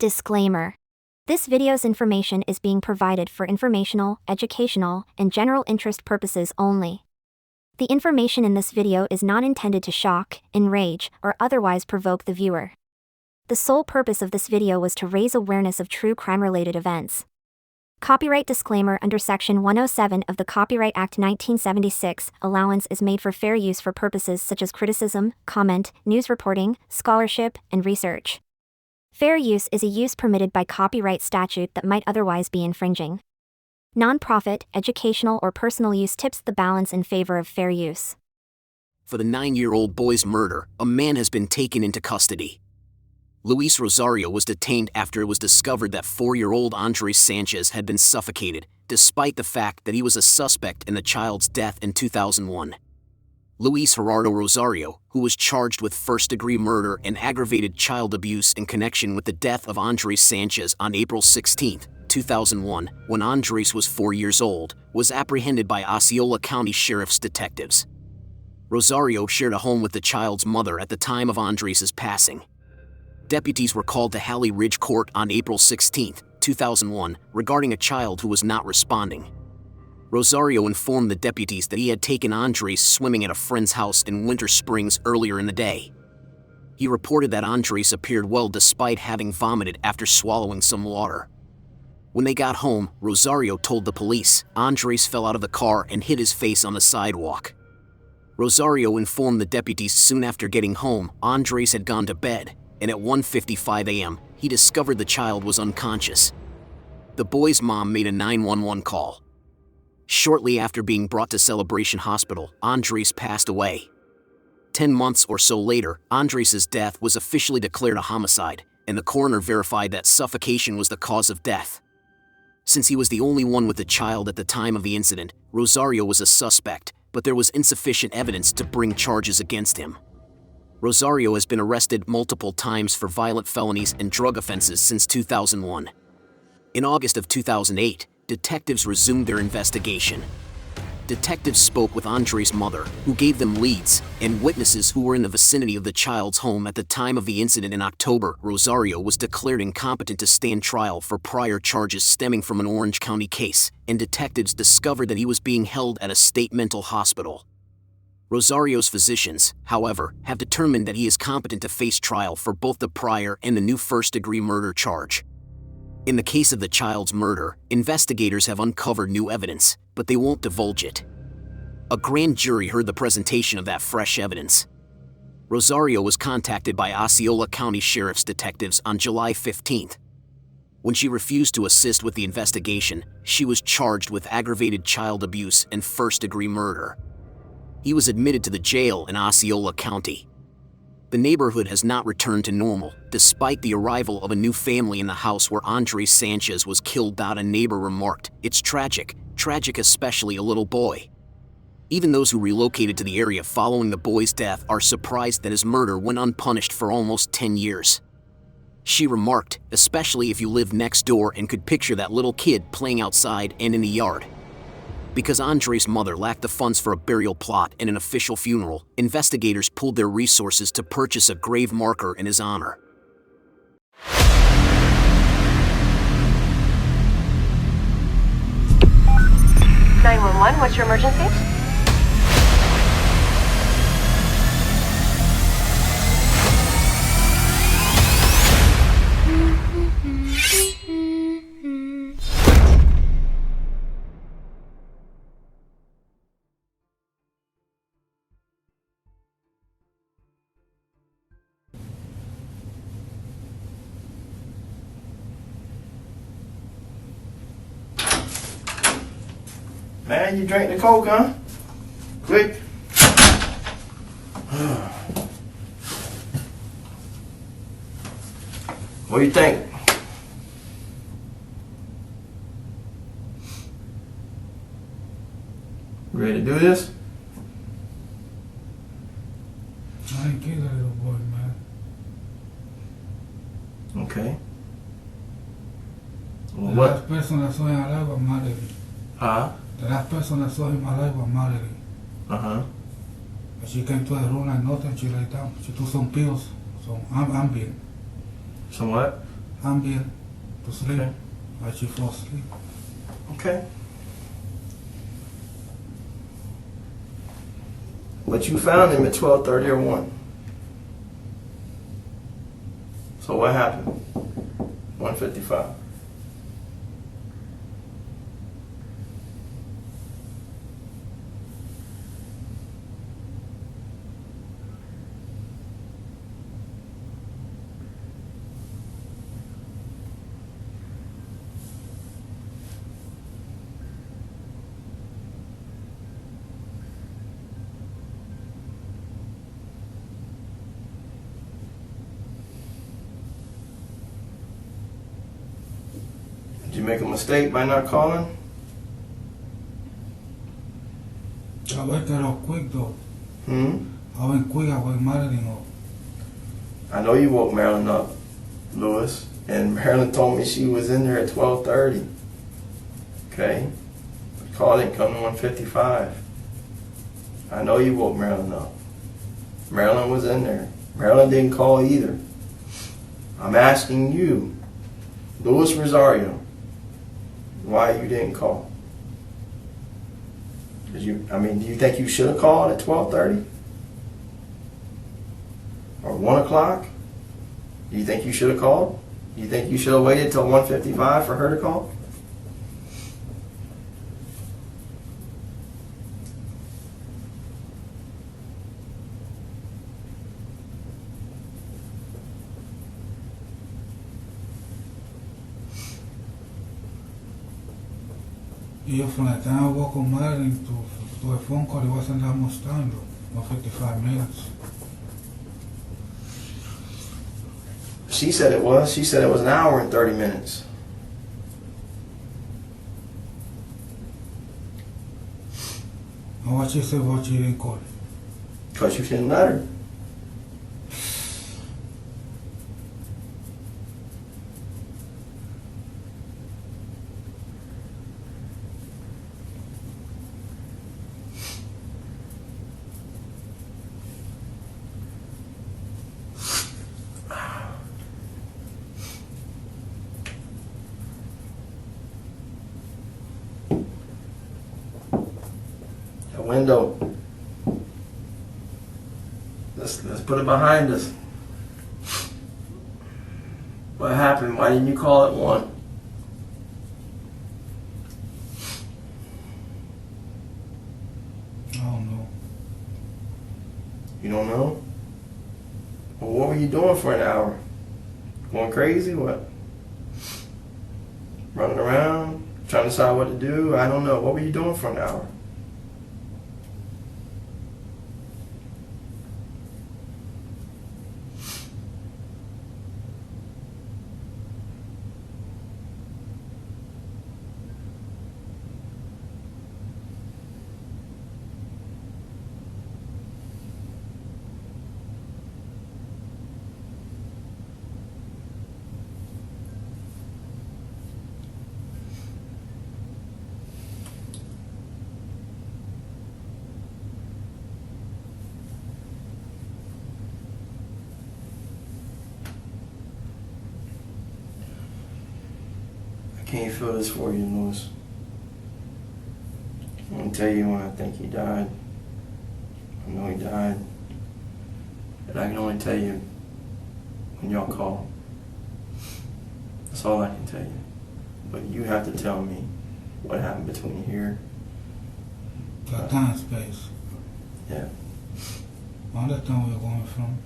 Disclaimer. This video's information is being provided for informational, educational, and general interest purposes only. The information in this video is not intended to shock, enrage, or otherwise provoke the viewer. The sole purpose of this video was to raise awareness of true crime-related events. Copyright disclaimer: under Section 107 of the Copyright Act 1976, allowance is made for fair use for purposes such as criticism, comment, news reporting, scholarship, and research. Fair use is a use permitted by copyright statute that might otherwise be infringing. Non-profit, educational, or personal use tips the balance in favor of fair use. For the 9-year-old boy's murder, a man has been taken into custody. Luis Rosario was detained after it was discovered that 4-year-old Andres Sanchez had been suffocated, despite the fact that he was a suspect in the child's death in 2001. Luis Gerardo Rosario, who was charged with first-degree murder and aggravated child abuse in connection with the death of Andres Sanchez on April 16, 2001, when Andres was 4 years old, was apprehended by Osceola County Sheriff's detectives. Rosario shared a home with the child's mother at the time of Andres' passing. Deputies were called to Halley Ridge Court on April 16, 2001, regarding a child who was not responding. Rosario informed the deputies that he had taken Andres swimming at a friend's house in Winter Springs earlier in the day. He reported that Andres appeared well despite having vomited after swallowing some water. When they got home, Rosario told the police Andres fell out of the car and hit his face on the sidewalk. Rosario informed the deputies soon after getting home Andres had gone to bed, and at 1:55 a.m., he discovered the child was unconscious. The boy's mom made a 911 call. Shortly after being brought to Celebration Hospital, Andres passed away. 10 months or so later, Andres' death was officially declared a homicide, and the coroner verified that suffocation was the cause of death. Since he was the only one with the child at the time of the incident, Rosario was a suspect, but there was insufficient evidence to bring charges against him. Rosario has been arrested multiple times for violent felonies and drug offenses since 2001. In August of 2008, detectives resumed their investigation. Detectives spoke with Andres' mother, who gave them leads, and witnesses who were in the vicinity of the child's home at the time of the incident in October. Rosario was declared incompetent to stand trial for prior charges stemming from an Orange County case, and detectives discovered that he was being held at a state mental hospital. Rosario's physicians, however, have determined that he is competent to face trial for both the prior and the new first-degree murder charge. In the case of the child's murder, investigators have uncovered new evidence, but they won't divulge it. A grand jury heard the presentation of that fresh evidence. Rosario was contacted by Osceola County Sheriff's detectives on July 15. When she refused to assist with the investigation, she was charged with aggravated child abuse and first-degree murder. He was admitted to the jail in Osceola County. The neighborhood has not returned to normal, despite the arrival of a new family in the house where Andres Sanchez was killed. A neighbor remarked, "It's tragic especially a little boy." Even those who relocated to the area following the boy's death are surprised that his murder went unpunished for almost 10 years. She remarked, "Especially if you live next door and could picture that little kid playing outside and in the yard." Because Andres' mother lacked the funds for a burial plot and an official funeral, investigators pooled their resources to purchase a grave marker in his honor. 911, what's your emergency? Man, you drink the Coke, huh? Quick. What do you think? Ready to do this? I ain't kill that little boy, man. Okay. Well, The last person I saw in my life was married. Huh? The last person I saw in my life was married. Uh-huh. She came to the room like nothing. She lay down. She took some pills, some Ambien. Some what? Cambiar to sleep. Okay. Like she fall asleep. Okay. But you found him at 12:30 or 1. So what happened? 1:55. Did you make a mistake by not calling? I wake her up quick though. Hmm? I went quick, I wake Marilyn up. I know you woke Marilyn up, Lewis, and Marilyn told me she was in there at 12:30. Okay? The call didn't come to 1:55. I know you woke Marilyn up. Marilyn was in there. Marilyn didn't call either. I'm asking you, Lewis Rosario, why you didn't call? Do you think you should have called at 12:30? Or 1 o'clock? Do you think you should have called? Do you think you should have waited till 1:55 for her to call? Y yo from the time I woke up Marilyn to a phone call, it wasn't that much time though. 55 minutes. She said it was. She said it was an hour and 30 minutes. And what she said, what she didn't call? Because you didn't let her. The window. Let's put it behind us. What happened? Why didn't you call at 1? I don't know. You don't know? Well, what were you doing for an hour? Going crazy? What? Running around? Trying to decide what to do? I don't know. What were you doing for an hour? I can't feel this for you, Lewis. I'm gonna tell you when I think he died. I know he died. But I can only tell you when y'all call. That's all I can tell you. But you have to tell me what happened between here. The time space. Yeah. I understand where you're going from.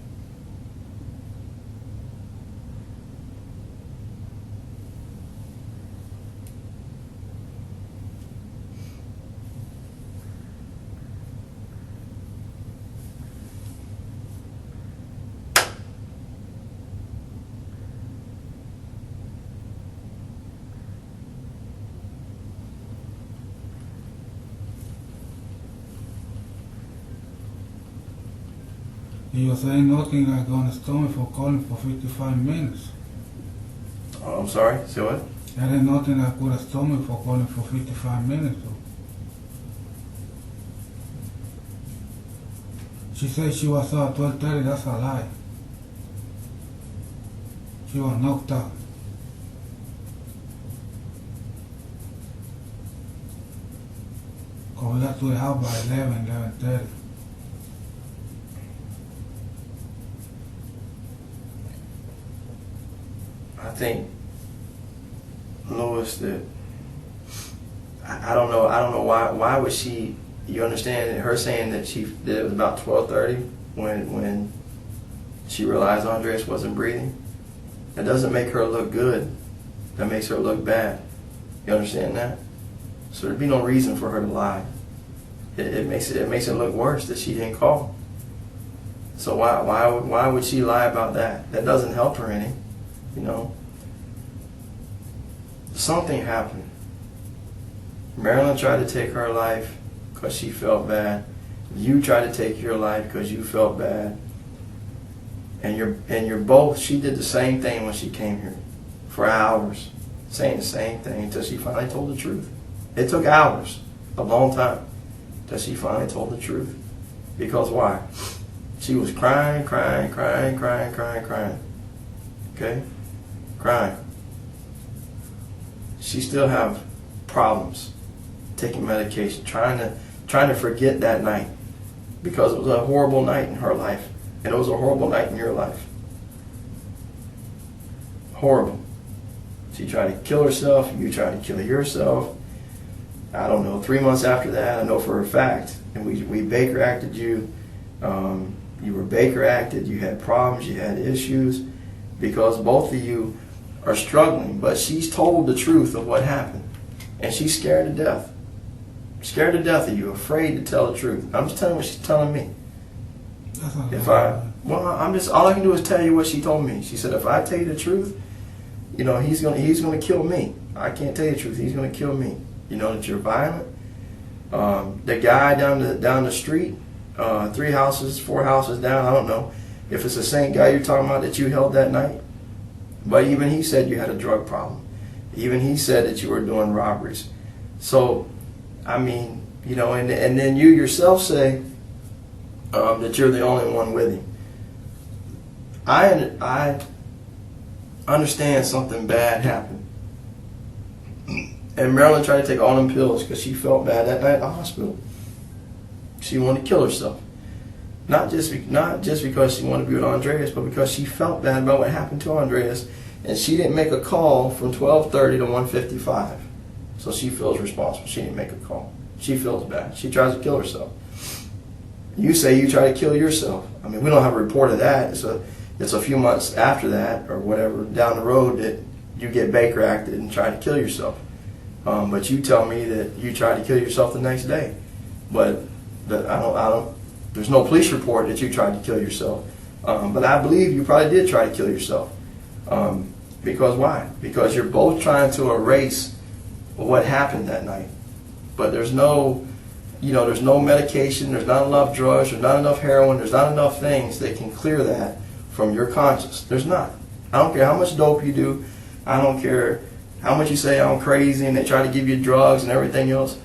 You were saying nothing like on the stomach for calling for 55 minutes. Oh, I'm sorry. Say what? That ain't nothing like with a stomach for calling for 55 minutes though. She said she was out at 12:30, that's a lie. She was knocked out. Because we got to the house by 11:30. I think, Louis, that I don't know why would she, you understand her saying that it was about 12:30 when she realized Andres wasn't breathing. That doesn't make her look good. That makes her look bad. You understand that? So there'd be no reason for her to lie. It makes it look worse that she didn't call. So why would she lie about that? That doesn't help her any. You know, something happened. Marilyn tried to take her life because she felt bad. You tried to take your life because you felt bad. And you're both. She did the same thing when she came here, for hours, saying the same thing until she finally told the truth. It took hours, a long time, until she finally told the truth. Because why? She was crying. Okay? Crying. She still have problems taking medication, trying to forget that night, because it was a horrible night in her life, and it was a horrible night in your life. Horrible. She tried to kill herself. You tried to kill yourself. I don't know. 3 months after that, I know for a fact, and we Baker acted you. You were Baker acted. You had problems. You had issues, because both of you are struggling. But she's told the truth of what happened, and she's scared to death. Scared to death of you, afraid to tell the truth. I'm just telling you what she's telling me. All I can do is tell you what she told me. She said, if I tell you the truth, you know, he's gonna kill me. I can't tell you the truth. He's gonna kill me. You know that you're violent. The guy down the street, 3 houses, 4 houses down, I don't know if it's the same guy you're talking about that you held that night. But even he said you had a drug problem. Even he said that you were doing robberies. So, I mean, you know, and then you yourself say that you're the only one with him. I understand something bad happened. And Marilyn tried to take all them pills because she felt bad that night at the hospital. She wanted to kill herself. Not just because she wanted to be with Andreas, but because she felt bad about what happened to Andreas, and she didn't make a call from 12:30 to 1:55. So she feels responsible. She didn't make a call. She feels bad. She tries to kill herself. You say you try to kill yourself. I mean, we don't have a report of that. It's a few months after that, or whatever, down the road, that you get Baker acted and try to kill yourself. But you tell me that you tried to kill yourself the next day. But there's no police report that you tried to kill yourself. But I believe you probably did try to kill yourself. Because why? Because you're both trying to erase what happened that night. But there's no medication, there's not enough drugs, there's not enough heroin, there's not enough things that can clear that from your conscience. There's not. I don't care how much dope you do. I don't care how much you say I'm crazy and they try to give you drugs and everything else.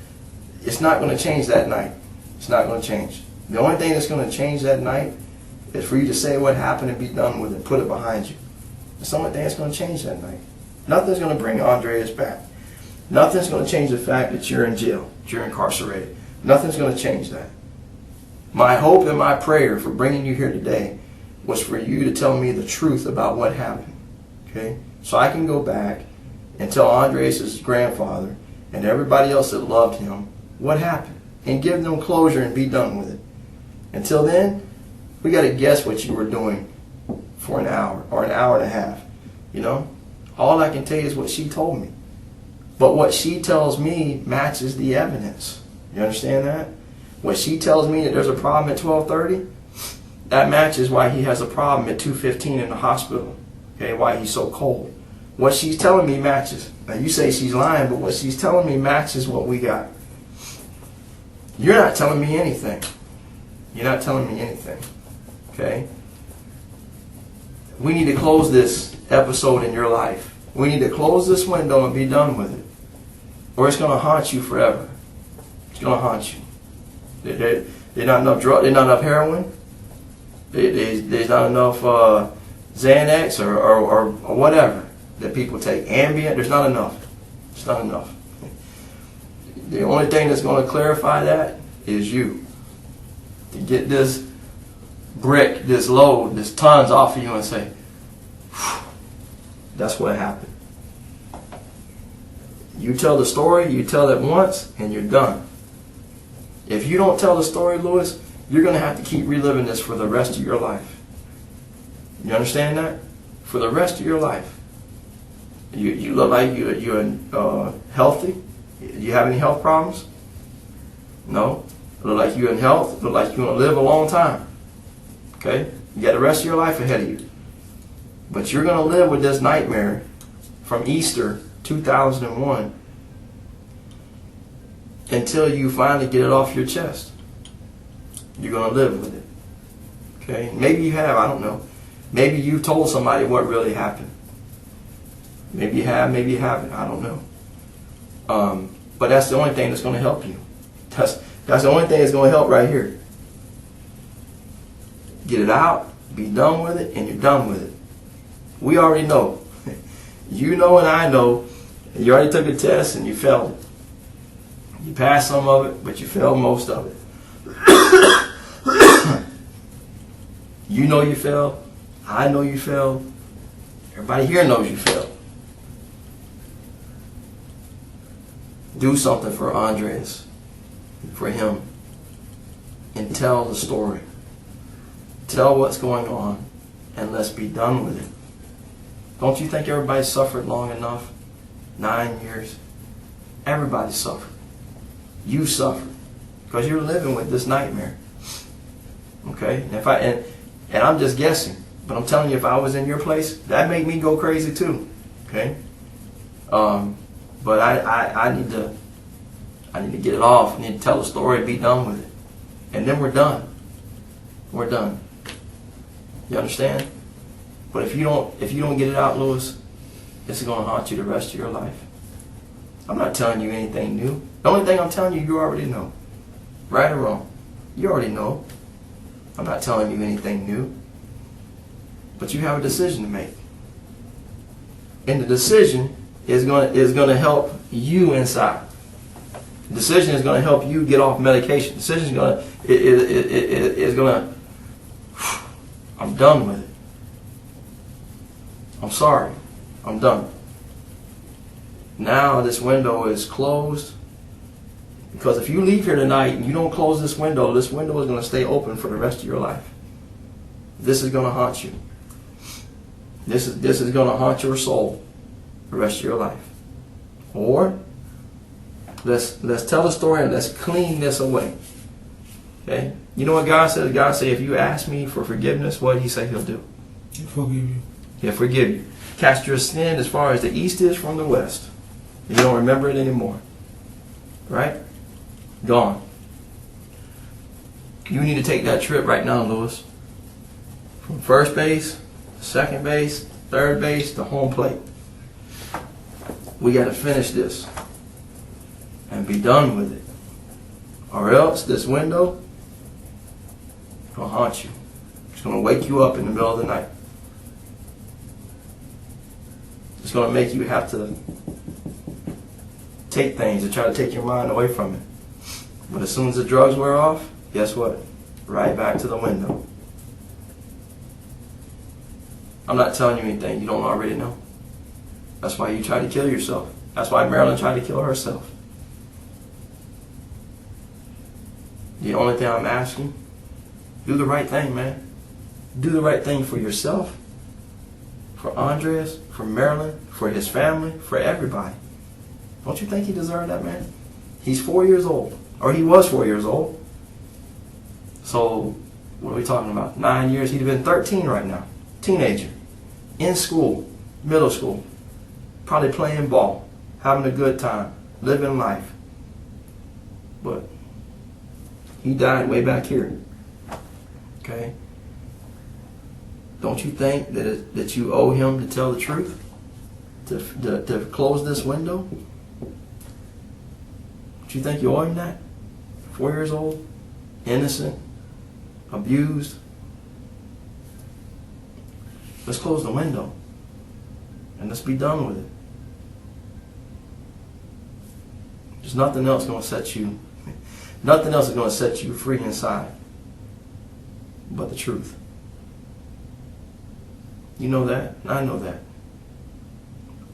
It's not going to change that night. It's not going to change. The only thing that's going to change that night is for you to say what happened and be done with it, put it behind you. It's the only thing that's going to change that night. Nothing's going to bring Andreas back. Nothing's going to change the fact that you're in jail, that you're incarcerated. Nothing's going to change that. My hope and my prayer for bringing you here today was for you to tell me the truth about what happened. Okay? So I can go back and tell Andreas' grandfather and everybody else that loved him what happened and give them closure and be done with it. Until then, we got to guess what you were doing for an hour or an hour and a half. You know? All I can tell you is what she told me. But what she tells me matches the evidence. You understand that? When she tells me that there's a problem at 12:30, that matches why he has a problem at 2:15 in the hospital. Okay, why he's so cold. What she's telling me matches. Now you say she's lying, but what she's telling me matches what we got. You're not telling me anything. You're not telling me anything. Okay? We need to close this episode in your life. We need to close this window and be done with it. Or it's going to haunt you forever. It's going to haunt you. There's not enough drug. There's not enough heroin. There's not enough Xanax or whatever that people take. Ambient. There's not enough. It's not enough. The only thing that's going to clarify that is you. To get this brick, this load, this tons off of you and say, that's what happened. You tell the story, you tell it once, and you're done. If you don't tell the story, Lewis, you're going to have to keep reliving this for the rest of your life. You understand that? For the rest of your life. You look like you're healthy. You have any health problems? No. You look like you're in health. You look like you're going to live a long time. Okay? You got the rest of your life ahead of you. But you're going to live with this nightmare from Easter 2001 until you finally get it off your chest. You're going to live with it. Okay? Maybe you have, I don't know. Maybe you've told somebody what really happened. Maybe you have, maybe you haven't. I don't know. But that's the only thing that's going to help you. That's the only thing that's going to help right here. Get it out, be done with it, and you're done with it. We already know. You know and I know. You already took a test and you failed it. You passed some of it, but you failed most of it. You know you failed. I know you failed. Everybody here knows you failed. Do something for Andres, for him, and tell the story. Tell what's going on, and let's be done with it. Don't you think everybody suffered long enough? 9 years. Everybody suffered. You suffered because you're living with this nightmare. Okay, and I'm just guessing, but I'm telling you, if I was in your place, that made me go crazy too. Okay, but I need to get it off. I need to tell the story, be done with it, and then we're done. We're done. You understand? But if you don't get it out, Lewis, it's going to haunt you the rest of your life. I'm not telling you anything new. The only thing I'm telling you, you already know. Right or wrong, you already know. I'm not telling you anything new. But you have a decision to make. And the decision is going to help you inside. The decision is going to help you get off medication. The decision is going to I'm done with it. I'm sorry. I'm done. Now this window is closed. Because if you leave here tonight and you don't close this window is going to stay open for the rest of your life. This is going to haunt you. This is going to haunt your soul the rest of your life. Or let's tell the story and let's clean this away. Okay? You know what God says? God said, if you ask me for forgiveness, what did he say he'll do? He'll forgive you. He'll forgive you. Cast your sin as far as the east is from the west. You don't remember it anymore. Right? Gone. You need to take that trip right now, Lewis. From first base, second base, third base, to home plate. We got to finish this and be done with it. Or else this window is going to haunt you. It's going to wake you up in the middle of the night. It's going to make you have to take things to try to take your mind away from it. But as soon as the drugs wear off, guess what? Right back to the window. I'm not telling you anything you don't already know. That's why you try to kill yourself. That's why Marilyn tried to kill herself. The only thing I'm asking, do the right thing, man. Do the right thing for yourself, for Andres, for Marilyn, for his family, for everybody. Don't you think he deserved that, man? He's 4 years old. Or he was 4 years old. So, what are we talking about? 9 years. He'd have been 13 right now. Teenager. In school. Middle school. Probably playing ball. Having a good time. Living life. But he died way back here. Okay? Don't you think that you owe him to tell the truth? To close this window? Do you think you owe him that? 4 years old? Innocent? Abused? Let's close the window. And let's be done with it. There's nothing else going to set you, nothing else is going to set you free inside but the truth. You know that, and I know that.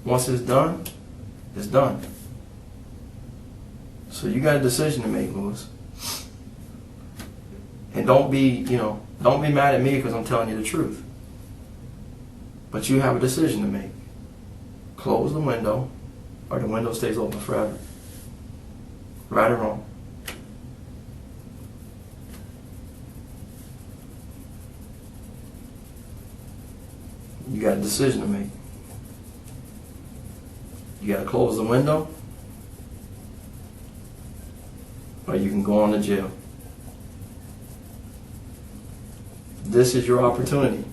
Once it's done, it's done. So you got a decision to make, Lewis. And don't be mad at me because I'm telling you the truth. But you have a decision to make. Close the window, or the window stays open forever. Right or wrong? You got a decision to make. You got to close the window, or you can go on to jail. This is your opportunity.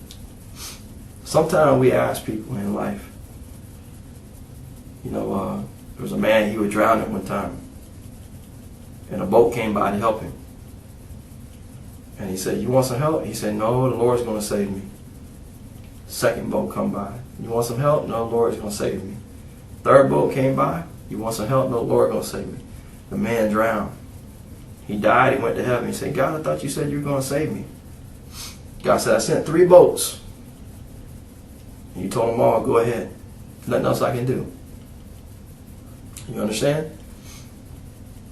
Sometimes we ask people in life, there was a man, he was drowning one time, and a boat came by to help him. And he said, "You want some help?" He said, "No, the Lord's going to save me." Second boat come by. "You want some help?" "No, the Lord's going to save me." Third boat came by. "You want some help?" "No, the Lord's going to save me." The man drowned. He died. He went to heaven. He said, "God, I thought you said you were going to save me." God said, "I sent 3 boats. And you told them all, go ahead. Nothing else I can do." You understand?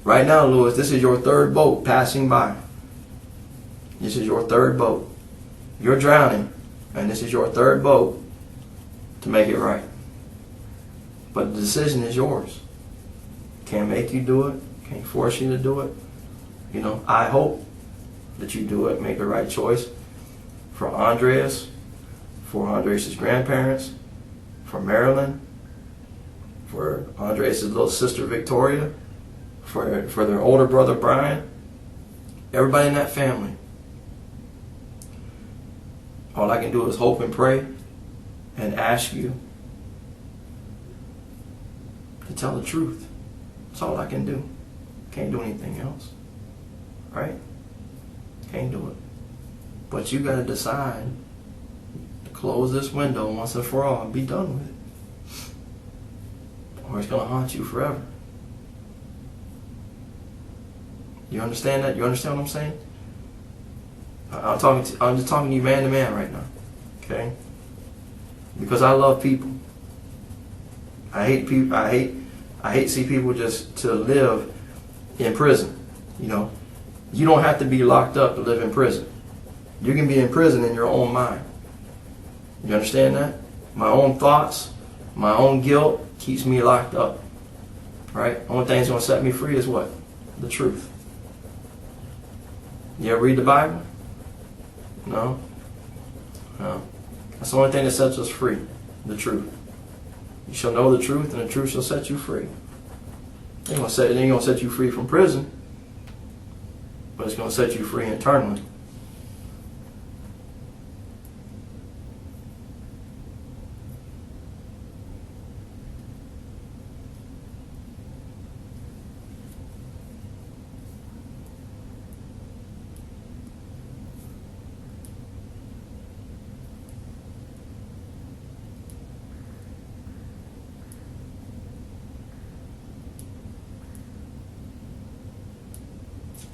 Right now, Lewis, this is your 3rd boat passing by. This is your 3rd boat. You're drowning, and this is your 3rd boat to make it right. But the decision is yours. Can't make you do it. Can't force you to do it. I hope that you do it. Make the right choice for Andreas, for Andreas' grandparents, for Marilyn, for Andreas' little sister Victoria, for their older brother Brian, everybody in that family. All I can do is hope and pray and ask you to tell the truth. That's all I can do. Can't do anything else. Right? Can't do it. But you got to decide to close this window once and for all and be done with it. Or it's going to haunt you forever. You understand that? You understand what I'm saying? I'm just talking to you man to man right now. Okay? Because I love people. I hate people. I hate to see people just to live in prison. You don't have to be locked up to live in prison. You can be in prison in your own mind. You understand that? My own thoughts, my own guilt keeps me locked up. Right? Only thing that's going to set me free is what? The truth. You ever read the Bible? No? No. That's the only thing that sets us free. The truth. You shall know the truth, and the truth shall set you free. It ain't going to set you free from prison, but it's going to set you free internally.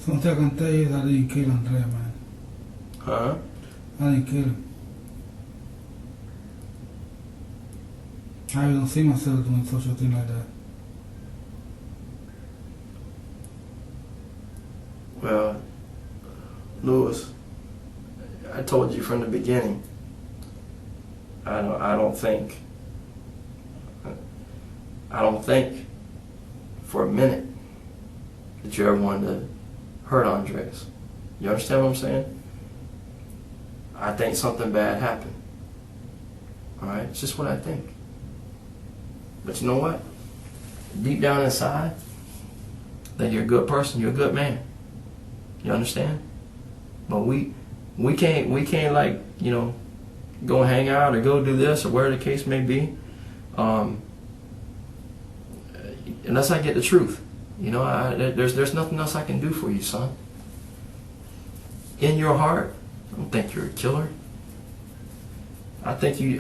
So I can tell you that I didn't kill Andrea, man. Huh? I didn't kill him. I don't see myself doing such a thing like that. Well, Lewis, I told you from the beginning, I don't think for a minute that you ever wanted to hurt Andres. You understand what I'm saying? I think something bad happened. Alright? It's just what I think. But you know what? Deep down inside, that you're a good person, you're a good man. You understand? But we can't like, go hang out or go do this or whatever the case may be. Unless I get the truth. There's nothing else I can do for you, son. In your heart, I don't think you're a killer. I think you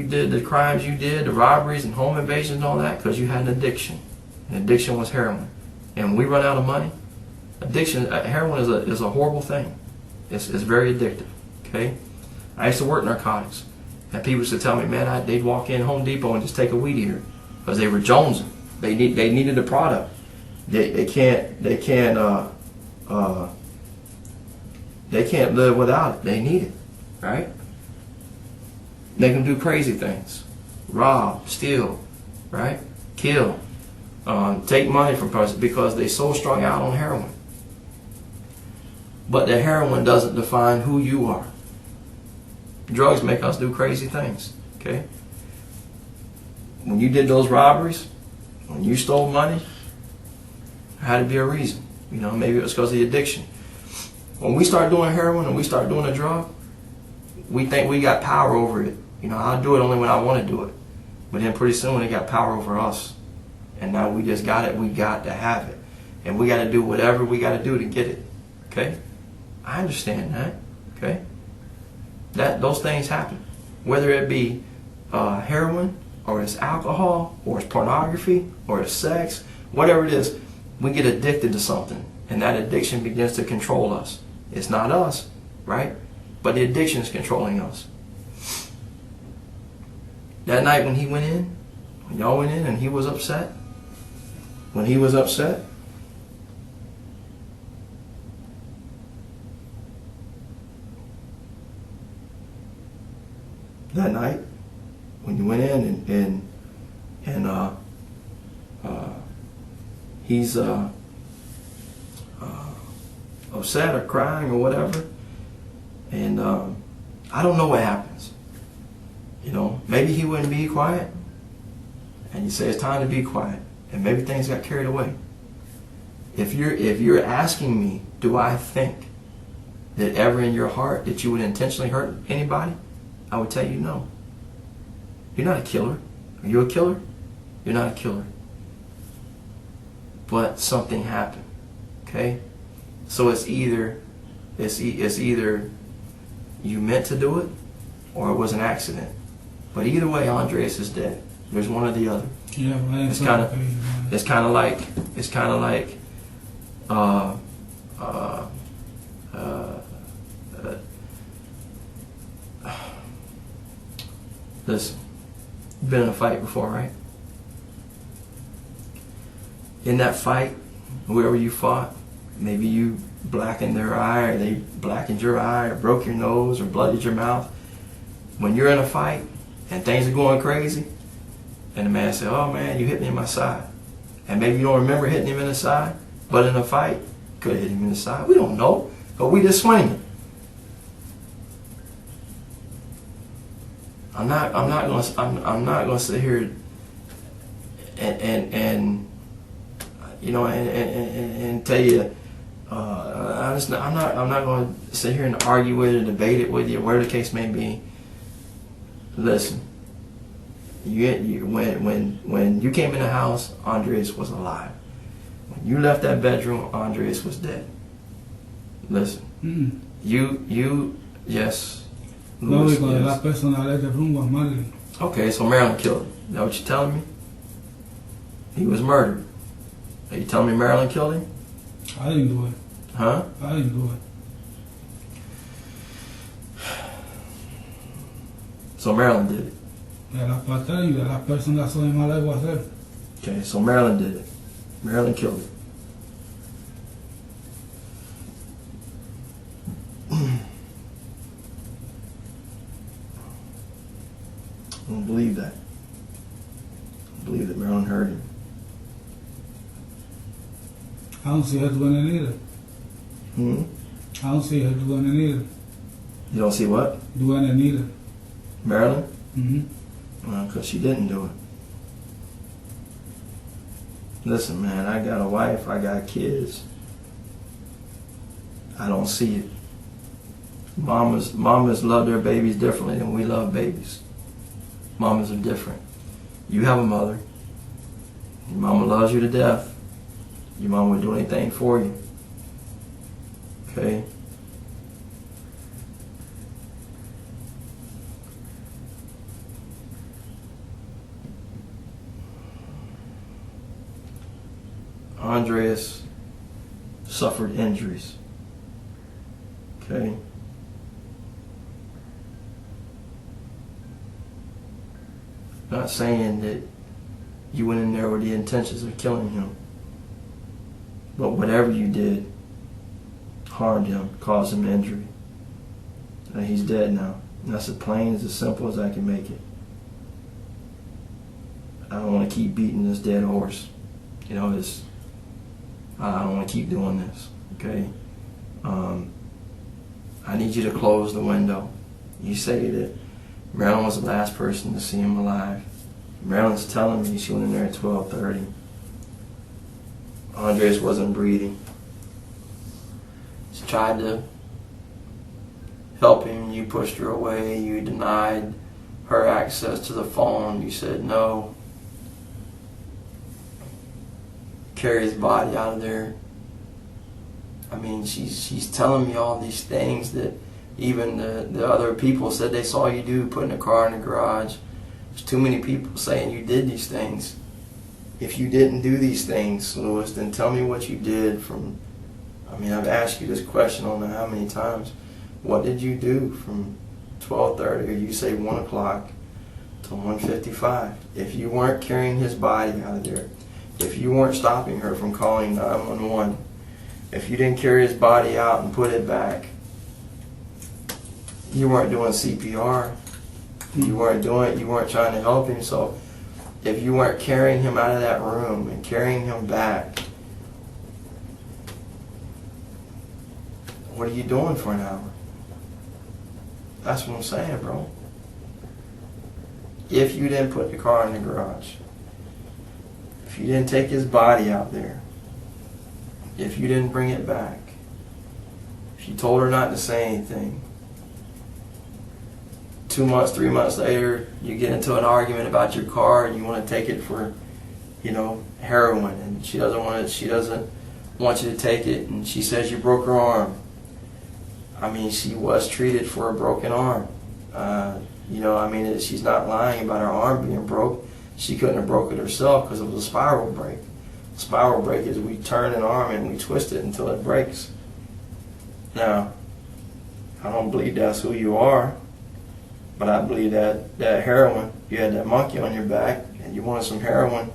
did the crimes you did, the robberies and home invasions and all that, because you had an addiction. And addiction was heroin. and we run out of money, addiction, heroin is a horrible thing. It's very addictive. Okay, I used to work narcotics, and people used to tell me, man, they'd walk in Home Depot and just take a weed eater because they were jonesing. They needed the product. They can't live without it. They need it, right? Make them do crazy things, rob, steal, right? Kill, take money from person because they so strung out on heroin. But the heroin doesn't define who you are. Drugs make us do crazy things, okay? When you did those robberies, when you stole money, there had to be a reason. You know, maybe it was because of the addiction. When we start doing heroin and we start doing a drug, we think we got power over it. You know, I'll do it only when I want to do it. But then pretty soon it got power over us. And now we just got it. We got to have it. And we got to do whatever we got to do to get it. Okay? I understand that. Okay? Those things happen. Whether it be heroin, or it's alcohol, or it's pornography, or it's sex, whatever it is, we get addicted to something. And that addiction begins to control us. It's not us, right? But the addiction is controlling us. That night when he went in, when y'all went in and he was upset, when he was upset, that night when you went in and he's upset or crying or whatever, and I don't know what happens. You know, maybe he wouldn't be quiet, and you say it's time to be quiet, and maybe things got carried away. If you're asking me, do I think that ever in your heart that you would intentionally hurt anybody, I would tell you no. You're not a killer. Are you a killer? You're not a killer. But something happened. Okay? So it's either you meant to do it or it was an accident. But either way, Andres is dead. There's one or the other. Yeah, man. It's kind of like listen, you've been in a fight before, right? In that fight, whoever you fought, maybe you blackened their eye, or they blackened your eye, or broke your nose, or blooded your mouth. When you're in a fight and things are going crazy, and the man said, oh man, you hit me in my side. And maybe you don't remember hitting him in the side, but in a fight, could have hit him in the side. We don't know, but we just swinging. I'm not gonna sit here and you know and tell you. I'm not going to sit here and argue with it, debate it with you, whatever the case may be. Listen, when you came in the house, Andres was alive. When you left that bedroom, Andres was dead. Listen, yes. No, Louis, because yes. la personalidad del room was Marilyn. Okay, so Marilyn killed him. Is that what you're telling me? He was murdered. Are you telling me Marilyn killed him? I didn't do it. Huh? I didn't do it. So Marilyn did it. De la parte y de las personas son malas igual hacer. Okay, so Marilyn did it. Marilyn killed it. I don't believe that. I believe that Marilyn hurt him. I don't see her doing it either. I don't see her doing it either. You don't see what? Doing it either. Marilyn? Mm-hmm. Well, because she didn't do it. Listen, man, I got a wife, I got kids. I don't see it. Mamas love their babies differently than we love babies. Mamas are different. You have a mother. Your mama loves you to death. Your mama would do anything for you. Okay? Andres suffered injuries. Okay? Not saying that you went in there with the intentions of killing him. But whatever you did harmed him, caused him injury. And he's dead now. And that's as plain, as simple as I can make it. I don't want to keep beating this dead horse. You know, I don't want to keep doing this. Okay? I need you to close the window. You say that Marilyn was the last person to see him alive. Marilyn's telling me she went in there at 12:30. Andres wasn't breathing. She tried to help him. You pushed her away. You denied her access to the phone. You said no. Carry his body out of there. I mean, she's telling me all these things that even the other people said they saw you do, putting a car in the garage. There's too many people saying you did these things. If you didn't do these things, Lewis, then tell me what you did from, I've asked you this question I don't know how many times. What did you do from 12:30, or you say 1 o'clock, to 1:55? If you weren't carrying his body out of there, if you weren't stopping her from calling 911, if you didn't carry his body out and put it back, you weren't doing CPR, you weren't trying to help him. So if you weren't carrying him out of that room and carrying him back, what are you doing for an hour? That's what I'm saying, bro. If you didn't put the car in the garage, if you didn't take his body out there, if you didn't bring it back, if you told her not to say anything, 2 months, 3 months later, you get into an argument about your car and you want to take it for, heroin, and she doesn't want you to take it, and she says you broke her arm. She was treated for a broken arm. She's not lying about her arm being broke. She couldn't have broke it herself because it was a spiral break. A spiral break is we turn an arm and we twist it until it breaks. Now, I don't believe that's who you are, but I believe that heroin, you had that monkey on your back and you wanted some heroin.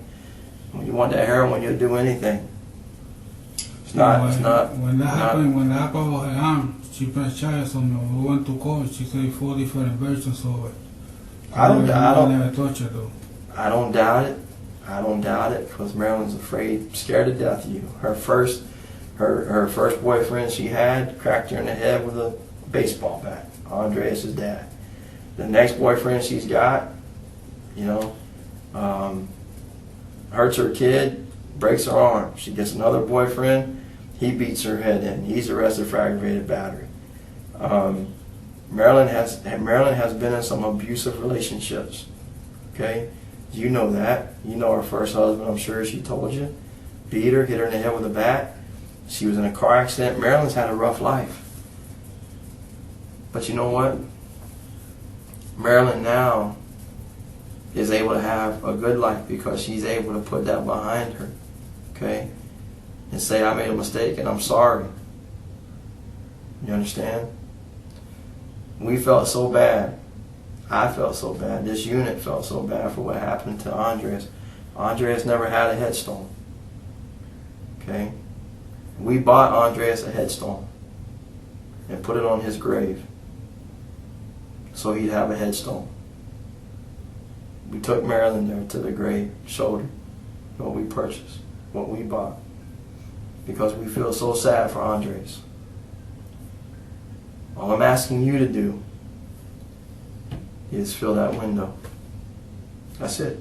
When you want that heroin, you'll do anything. When that happened with her arm, she pressed charges on me. We went to court. She said 4 different versions of it. I don't doubt it. I don't doubt it because Marilyn's scared to death of you. Her first boyfriend she had cracked her in the head with a baseball bat. Andres' dad. The next boyfriend she's got, hurts her kid, breaks her arm. She gets another boyfriend, he beats her head in. He's arrested for aggravated battery. Marilyn has been in some abusive relationships. Okay? You know that. You know her first husband, I'm sure she told you. Beat her, hit her in the head with a bat. She was in a car accident. Marilyn's had a rough life. But you know what? Marilyn now is able to have a good life because she's able to put that behind her. Okay? And say, I made a mistake and I'm sorry. You understand? We felt so bad. I felt so bad. This unit felt so bad for what happened to Andres. Andres never had a headstone. Okay? We bought Andres a headstone and put it on his grave so he'd have a headstone. We took Marilyn there to the grave, showed her what we purchased, what we bought, because we feel so sad for Andres. All I'm asking you to do is fill that window. That's it,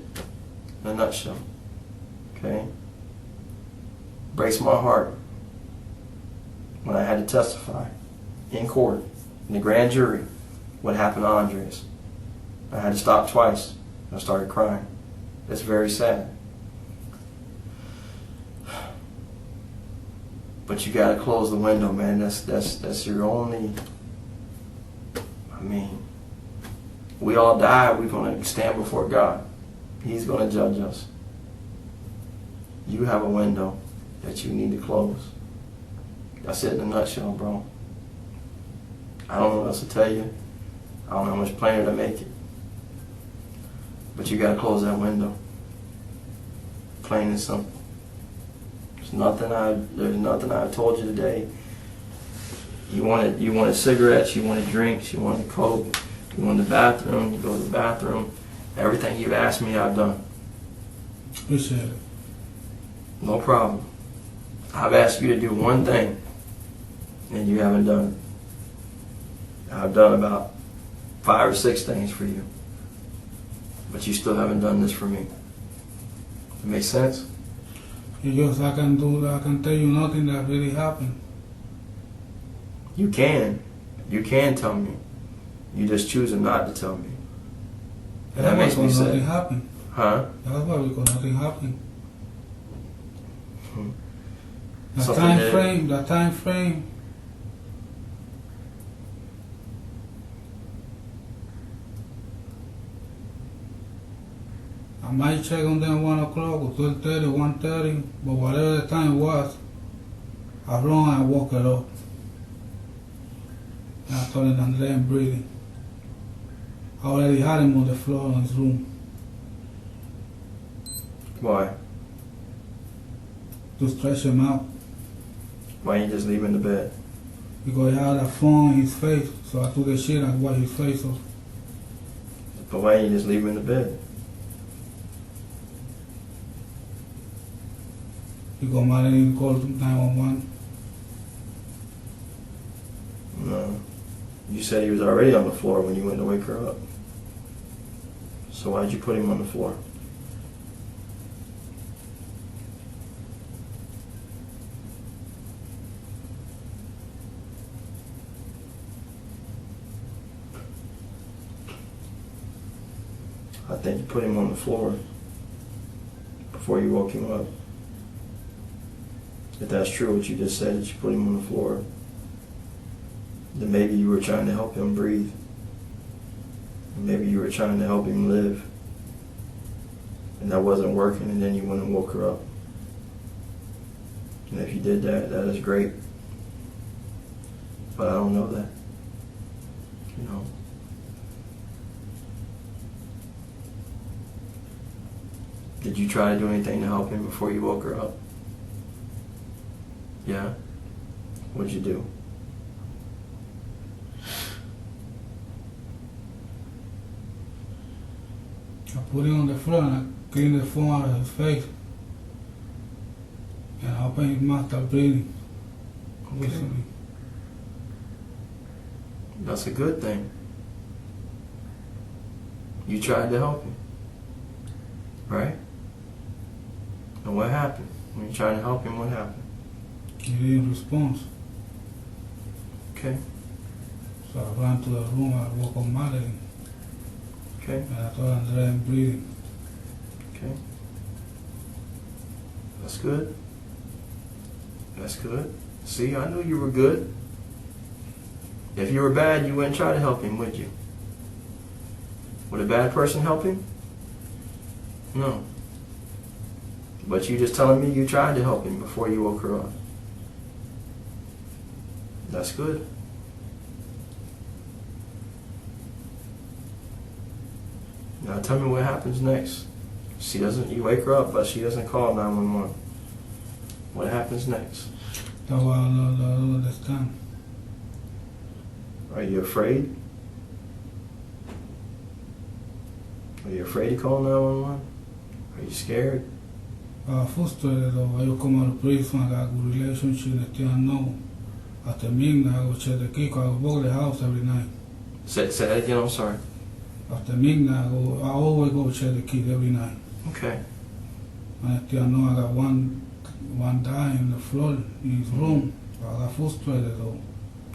in a nutshell. Okay? Breaks my heart when I had to testify in court, in the grand jury, what happened to Andres. I had to stop twice. I started crying. It's very sad. But you gotta close the window, man. That's your only. We all die. We're gonna stand before God. He's gonna judge us. You have a window. that you need to close. That's it in a nutshell, bro. I don't know what else to tell you. I don't know how much plainer to make it. But you gotta close that window. Plain and simple. There's nothing I've told you today. You wanted cigarettes, you wanted drinks, you wanted coke, you wanted the bathroom, you go to the bathroom. Everything you've asked me, I've done. Appreciate it. No problem. I've asked you to do one thing, and you haven't done it. I've done about 5 or 6 things for you, but you still haven't done this for me. It makes sense? Because I can tell you nothing that really happened. You can tell me. You just choosing not to tell me. And that makes me Nothing sad. happened. Huh? That's why, because nothing happened. The Something time frame. I might check on them 1 o'clock or 12:30, 1:30, but whatever the time was, I run and walk it up. And I told him Andre, I'm breathing. I already had him on the floor in his room Why? to stretch him out Why you just leave him in the bed? because he had a phone in his face, so I took the shit and wiped his face off. But why you just leave him in the bed? Because Madeline called 911. No. You said he was already on the floor when you went to wake her up. So why'd you put him on the floor? I think you put him on the floor before you woke him up. If that's true what you just said, that you put him on the floor, then maybe you were trying to help him breathe. Maybe you were trying to help him live. And that wasn't working, and then you went and woke her up. And if you did that, that is great. But I don't know that. You know. Did you try to do anything to help him before you woke her up? Yeah? What'd you do? I put him on the floor and I cleaned the phone out of his face. And I opened his mouth, started breathing. Recently. That's a good thing. You tried to help him. Right? And what happened? When you tried to help him, what happened? He didn't respond. Okay. So I ran to the room, I woke up Madeline. Okay. And I told Andrea I'm breathing. Okay. That's good. That's good. See, I knew you were good. If you were bad, you wouldn't try to help him, would you? Would a bad person help him? No. But you just telling me you tried to help him before you woke her up. That's good. Now tell me what happens next. You wake her up, but she doesn't call 911. What happens next? That's why I don't understand. Are you afraid? Are you afraid to call 911? Are you scared? I was frustrated though. I come out of prison, I got a good relationship, I still know. After midnight, I go check the key, 'cause I walk the house every night. Say that again, I'm sorry. After midnight, I always go check the key every night. Okay. And I still know I got one die in the floor in his room. I got frustrated though.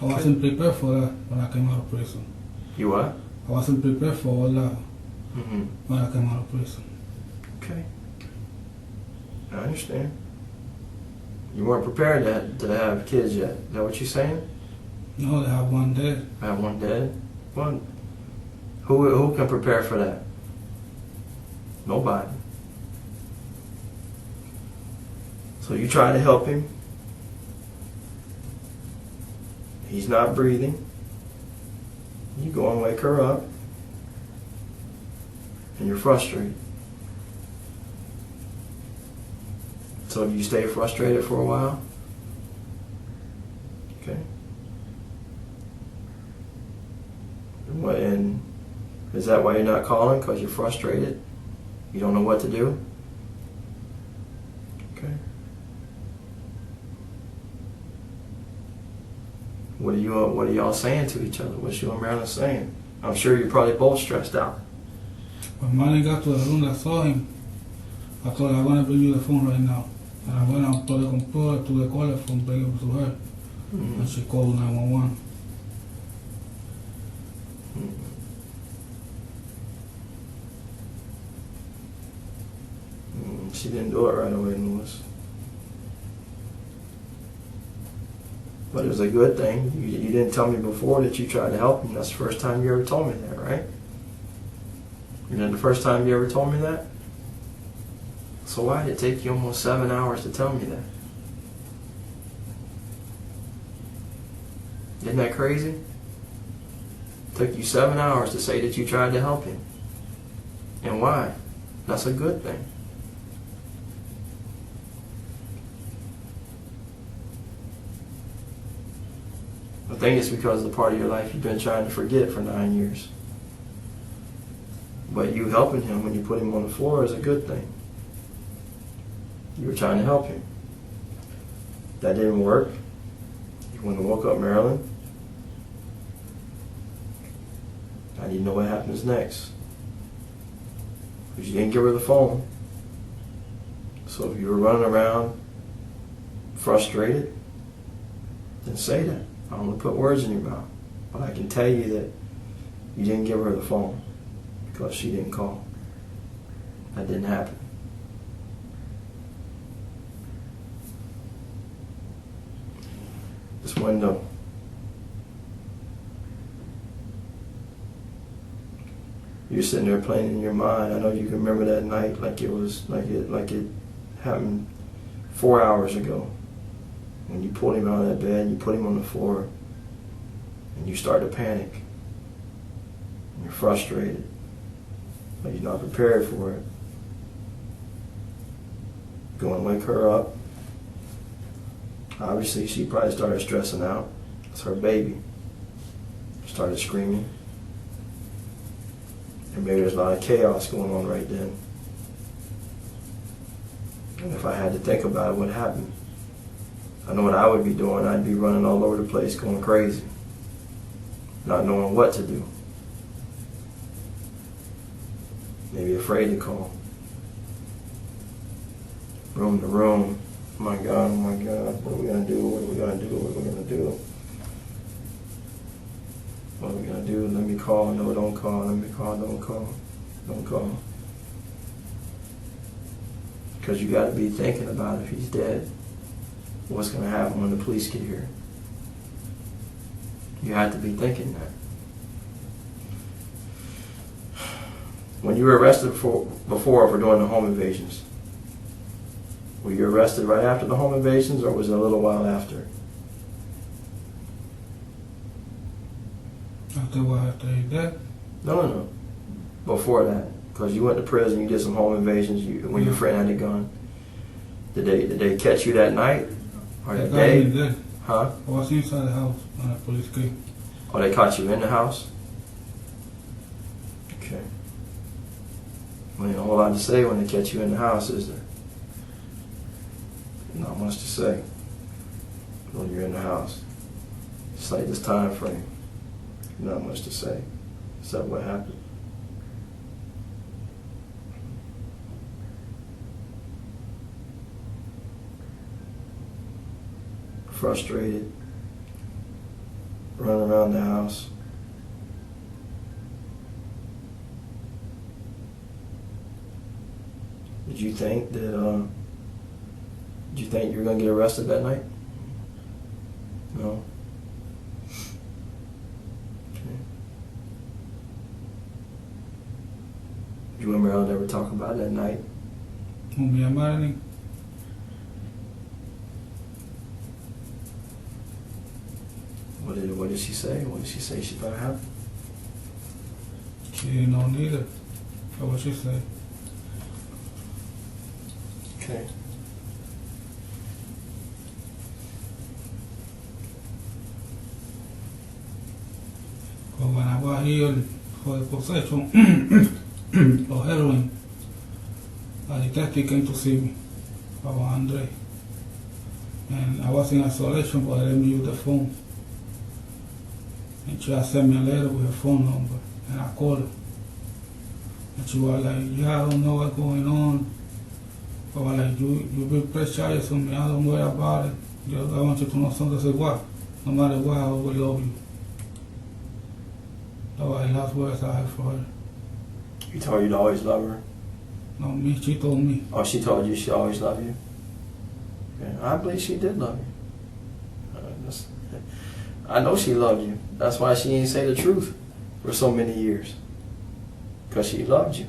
I wasn't prepared for that when I came out of prison. You what? I wasn't prepared for all that Mm-hmm. when I came out of prison. Okay. I understand. You weren't prepared to have kids yet. Is that what you're saying? No, they have one dead. I have one dead? One. Who can prepare for that? Nobody. So you try to help him. He's not breathing. You go and wake her up. And you're frustrated. So do you stay frustrated for a while? Okay. And is that why you're not calling? Because you're frustrated? You don't know what to do? Okay. What are y'all saying to each other? What's you and Marilyn saying? I'm sure you're probably both stressed out. When Marlon got to the room, I saw him. I told her, I want to bring you the phone right now. And I went and put the computer to the caller phone, bring it to her. Mm-hmm. And she called 911. She didn't do it right away, Lewis. But it was a good thing. You didn't tell me before that you tried to help him. That's the first time you ever told me that, right? You know, the first time you ever told me that? So why did it take you almost 7 hours to tell me that? Isn't that crazy? It took you 7 hours to say that you tried to help him. And why? That's a good thing. I think it's because of the part of your life you've been trying to forget for 9 years. But you helping him when you put him on the floor is a good thing. You were trying to help him. That didn't work. You went and woke up Marilyn. I need to know what happens next. Because you didn't give her the phone. So if you were running around frustrated, then say that. I don't want to put words in your mouth. But I can tell you that you didn't give her the phone because she didn't call. That didn't happen. This window. You're sitting there playing in your mind. I know you can remember that night like it was like it happened 4 hours ago. When you pulled him out of that bed and you put him on the floor and you start to panic. And you're frustrated. But you're not prepared for it. Go and wake her up. Obviously, she probably started stressing out. It's her baby. Started screaming. And maybe there's a lot of chaos going on right then. And if I had to think about it, what happened? I know what I would be doing. I'd be running all over the place, going crazy. Not knowing what to do. Maybe afraid to call. Room to room. Oh my God, what are we going to do? What are we going to do? What are we going to do? What are we going to do? Let me call. No, don't call. Let me call. Don't call. Don't call. Because you got to be thinking about if he's dead. What's going to happen when the police get here? You have to be thinking that. When you were arrested before for doing the home invasions, were you arrested right after the home invasions or was it a little while after? After what? After he died? No. Before that. Because you went to prison, you did some home invasions when your friend had a gun. Did they catch you that night? Or They that got day? me there. Huh? I was inside the house when the police came. Oh, they caught you in the house? Okay. Well, ain't a whole lot to say when they catch you in the house, is there? Not much to say when you're in the house. Just like this time frame. Not much to say. Except what happened. Frustrated. Running around the house. Did you think that did you think you were going to get arrested that night? No? Okay. Did you and Marilyn ever talk about that night? Me and Marilyn, What did she say? What did she say she thought happened? She didn't know neither. That's what she said. Okay. But when I got here for the possession of heroin, a detective came to see me, Papa Andre. And I was in isolation, but I didn't use the phone. And she had sent me a letter with her phone number, and I called her. And she was like, yeah, I don't know what's going on. I was like, you be press charges on me, I don't worry about it. Just, I want you to know something. I said, what? No matter what, I will love you. That was the last words I had for her. You told her you'd always love her? No, me, she told me. Oh, she told you she always loved you? Yeah, I believe she did love you. I know she loved you. That's why she didn't say the truth for so many years. Because she loved you.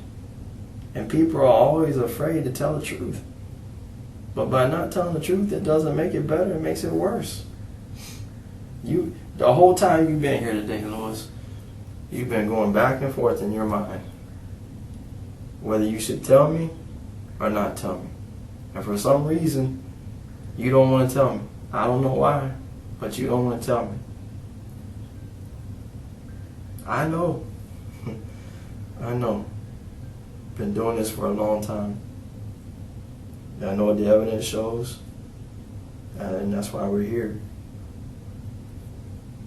And people are always afraid to tell the truth. But by not telling the truth, it doesn't make it better, it makes it worse. The whole time you've been here today, Louis, you've been going back and forth in your mind whether you should tell me or not tell me. And for some reason, you don't want to tell me. I don't know why, but you don't want to tell me. I know. I know. Been doing this for a long time. I know what the evidence shows, and that's why we're here.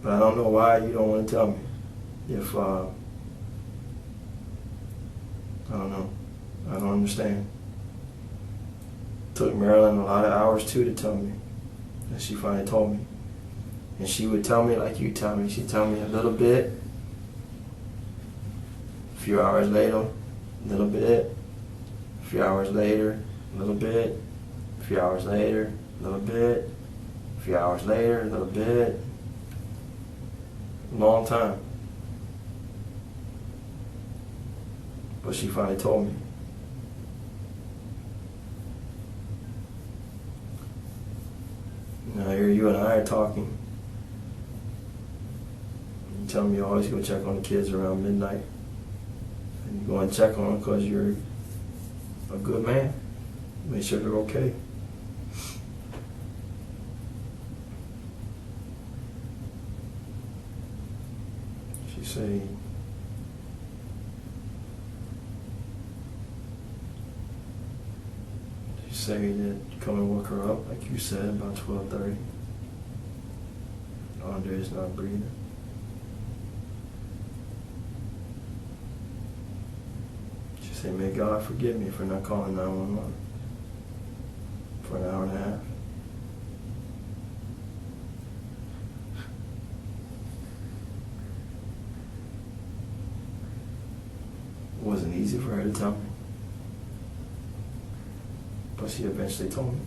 But I don't know why you don't want to tell me. If, I don't know. I don't understand. Took Marilyn a lot of hours too to tell me. And she finally told me. And she would tell me like you tell me. She'd tell me a little bit. A few hours later, a little bit. A few hours later, a little bit. A few hours later, a little bit. A few hours later, a little bit. Long time. But she finally told me. Now here you and I are talking. You tell me you always go check on the kids around midnight. And you go and check on them because you're a good man. Make sure they're okay. She said, say that you come and woke her up, like you said, about 12:30. Andre's not breathing. She said, may God forgive me for not calling 911 for an hour and a half. It wasn't easy for her to tell me. But she eventually told me.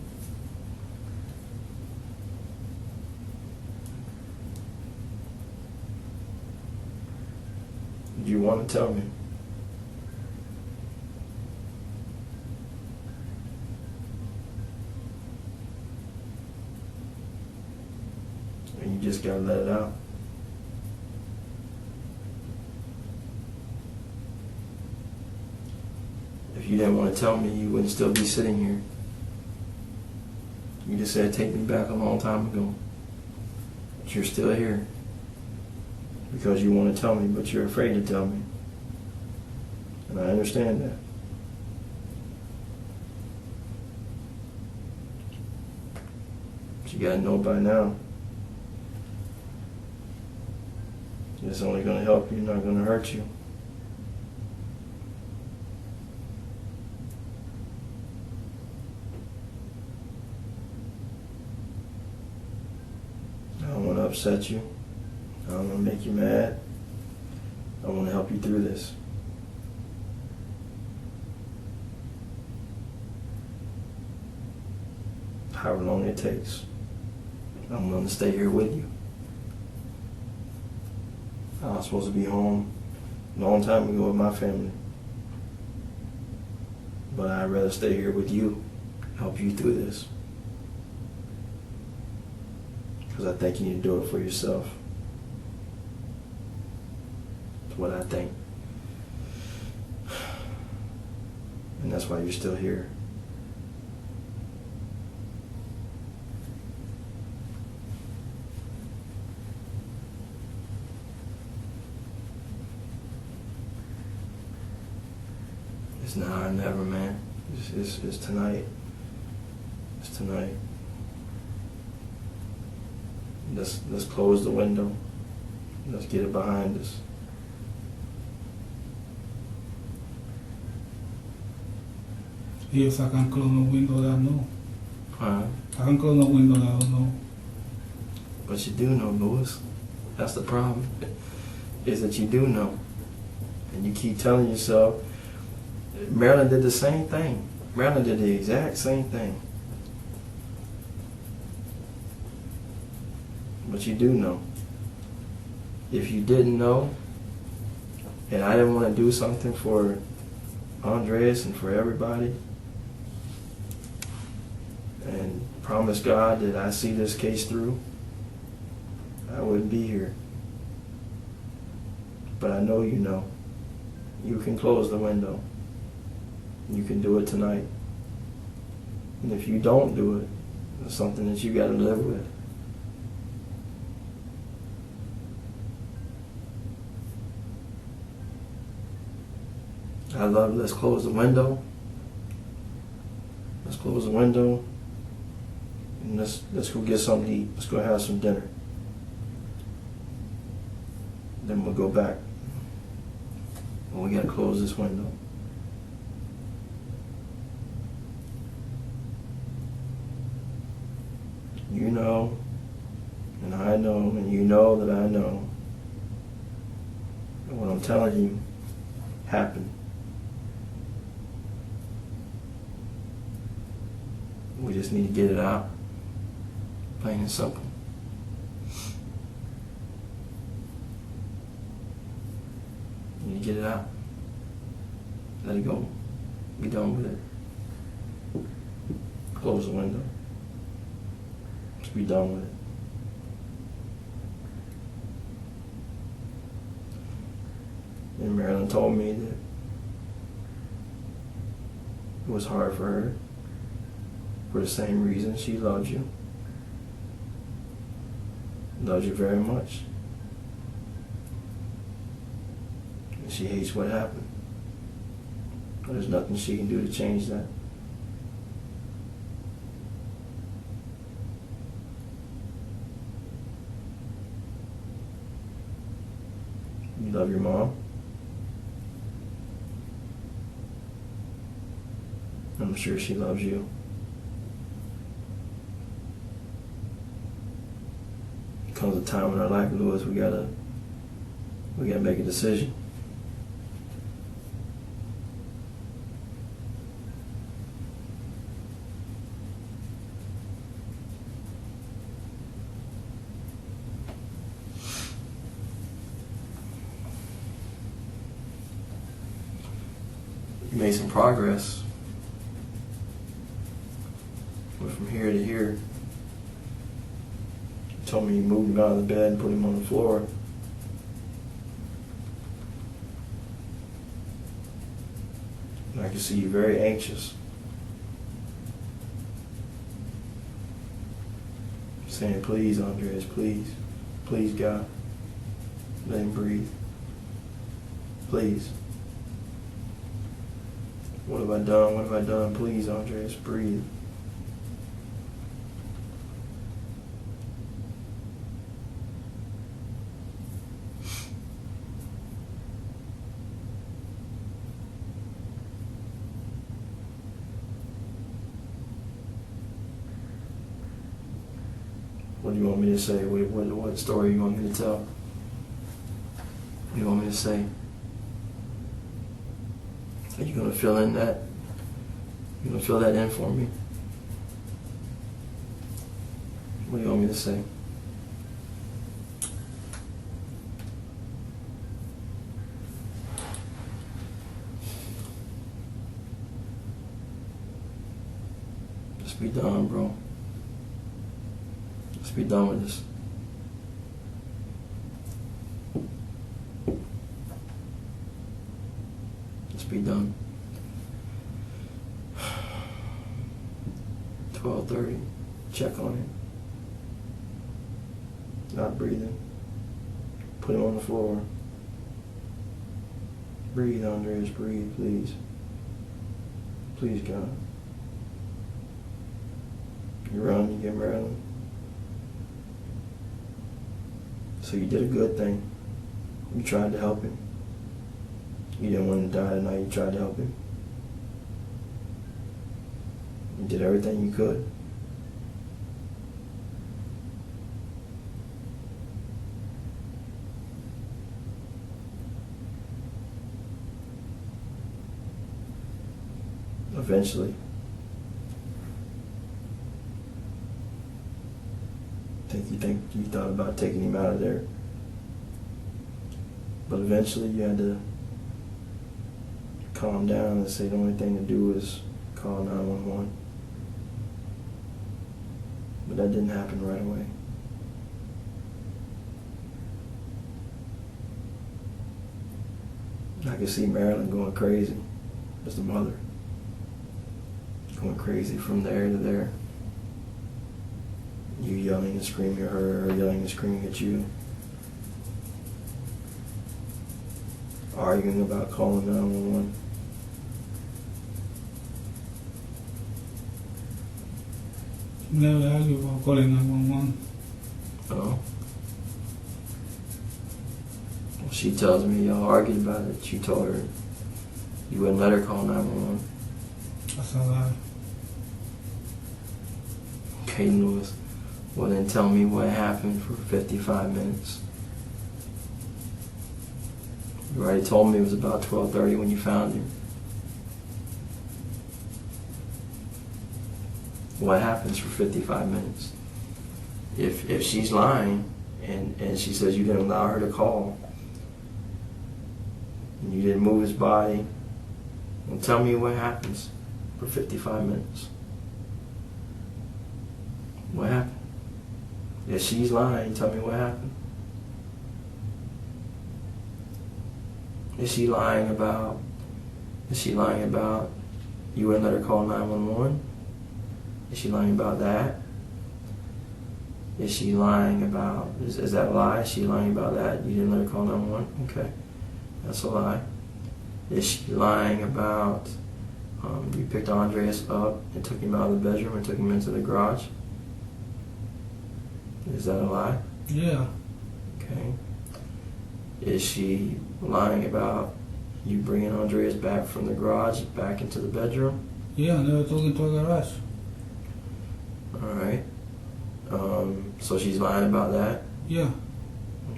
Do you want to tell me? And you just gotta let it out. If you didn't want to tell me, you wouldn't still be sitting here. You just said, take me back a long time ago. But you're still here. Because you want to tell me, but you're afraid to tell me. And I understand that. But you gotta know by now. It's only gonna help you, not gonna hurt you. I don't want to upset you. I don't want to make you mad. I want to help you through this. However long it takes. I'm willing to stay here with you. I was supposed to be home a long time ago with my family. But I'd rather stay here with you, help you through this. Because I think you need to do it for yourself. That's what I think. And that's why you're still here. It's now or never, man. It's tonight. It's tonight. Let's close the window. Let's get it behind us. Yes, I can close no window that I know. Huh? I can close no window that I don't know. But you do know, Lewis. That's the problem. Is that you do know. And you keep telling yourself, Marilyn did the same thing. Marilyn did the exact same thing. But you do know. If you didn't know, and I didn't want to do something for Andres and for everybody, and promise God that I see this case through, I wouldn't be here. But I know you know. You can close the window. You can do it tonight. And if you don't do it, it's something that you got to live with. Let's close the window. Let's close the window. And let's go get something to eat. Let's go have some dinner. Then we'll go back. And we gotta close this window. You know, and I know, and you know that I know. And what I'm telling you happened. We just need to get it out. Plain and simple. You need to get it out. Let it go. Be done with it. Close the window. Just be done with it. And Marilyn told me that it was hard for her for the same reason she loves you. Loves you very much. And she hates what happened. But there's nothing she can do to change that. You love your mom. I'm sure she loves you. Comes a time in our life, Lewis, we gotta make a decision. You made some progress. Went from here to here. Told me you moved him out of the bed and put him on the floor. And I can see you very anxious. Saying, please, Andres, please. Please, God. Let him breathe. Please. What have I done? What have I done? Please, Andres, breathe. What do you want me to say? What story you want me to tell? What do you want me to say? Are you going to fill in that? You going to fill that in for me? What do you want me to say? Just be done, bro. Be done with this. Must be done. 12:30. Check on it. Not breathing. Put him on the floor. Breathe, Andreas. Breathe, please. Please, God. You run, you get Maryland. So you did a good thing. You tried to help him. You didn't want him to die tonight. You tried to help him. You did everything you could. Eventually, you thought about taking him out of there, but eventually you had to calm down and say the only thing to do is call 911. But that didn't happen right away. I could see Marilyn going crazy as the mother. Going crazy from there to there. You yelling and screaming at her yelling and screaming at you. Arguing about calling 911. Never argue about calling 911. Oh. Well, she tells me y'all argued about it. You told her you wouldn't let her call 911. That's a lie. Okay, Lewis. Well, then tell me what happened for 55 minutes. You already told me it was about 12:30 when you found him. What happens for 55 minutes? If she's lying and she says you didn't allow her to call and you didn't move his body, well, tell me what happens for 55 minutes. What happened? If she's lying, tell me what happened. Is she lying about you wouldn't let her call 911? Is she lying about that? Is she lying about, is that a lie? Is she lying about that? You didn't let her call 911? Okay, that's a lie. Is she lying about you picked Andreas up and took him out of the bedroom and took him into the garage? Is that a lie? Yeah. Okay. Is she lying about you bringing Andreas back from the garage back into the bedroom? Yeah, I never took him to a garage. All right. So she's lying about that? Yeah.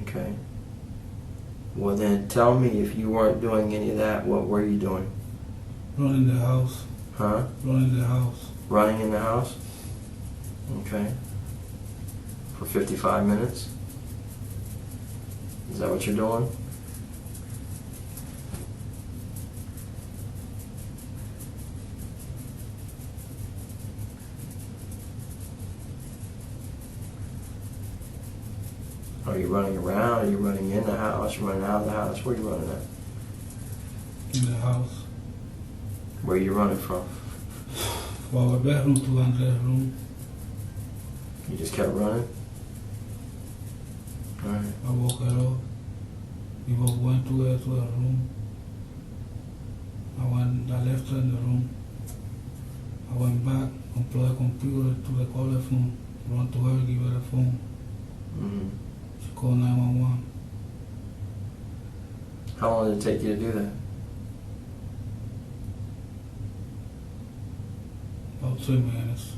Okay. Well, then tell me, if you weren't doing any of that, what were you doing? Running the house. Huh? Running the house. Running in the house? Okay. For 55 minutes? Is that what you're doing? Are you running around? Are you running in the house? You're running out of the house? Where are you running at? In the house. Where are you running from? From our bedroom to Andre's room. You just kept running? Alright. I woke her up. We both went to her room. I left her in the room. I went back, unplugged the computer to the caller phone, run to her, give her the phone. Mm-hmm. She called 911. How long did it take you to do that? About 3 minutes.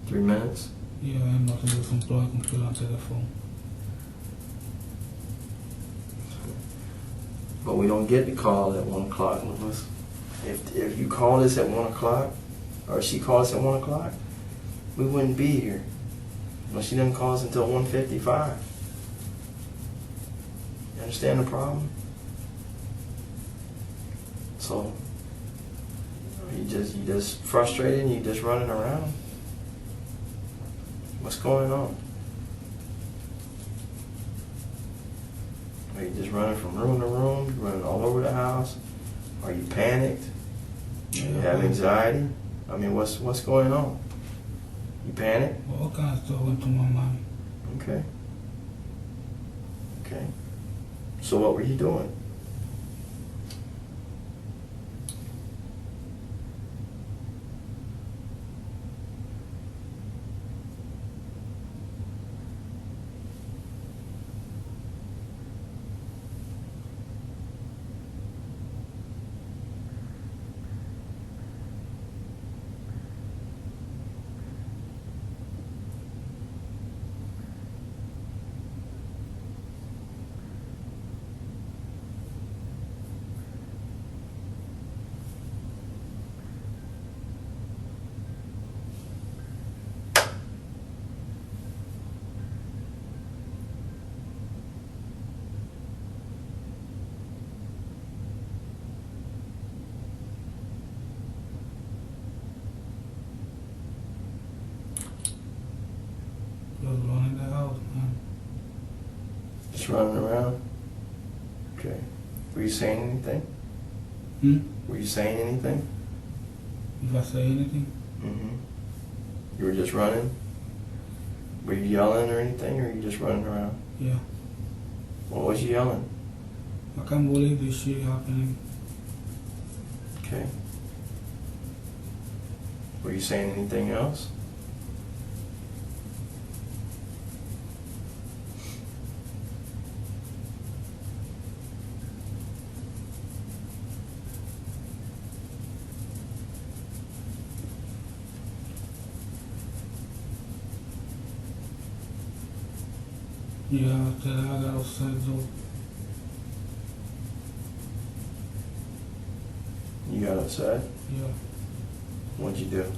3 minutes? Yeah, I'm not able to unplug the computer and take the phone. But we don't get the call at 1 o'clock, Lewis. If you called us at 1 o'clock, or she called us at 1 o'clock, we wouldn't be here. Well, she didn't call us until 1:55. You understand the problem? So you just frustrated and you just running around. What's going on? Are you just running from room to room, running all over the house? Are you panicked? Yeah, You have anxiety? I mean, what's going on? You panic? All kinds of stuff went through my mind. Okay. Okay. So what were you doing? Just running the house, man. Just running around? Okay. Were you saying anything? Were you saying anything? If I say anything, Mm-hmm. You were just running? Were you yelling or anything, or were you just running around? yeah. What was you yelling? I can't believe this shit happening. Okay. Were you saying anything else? Yeah, after that I got upset though. You got upset? Yeah. What'd you do?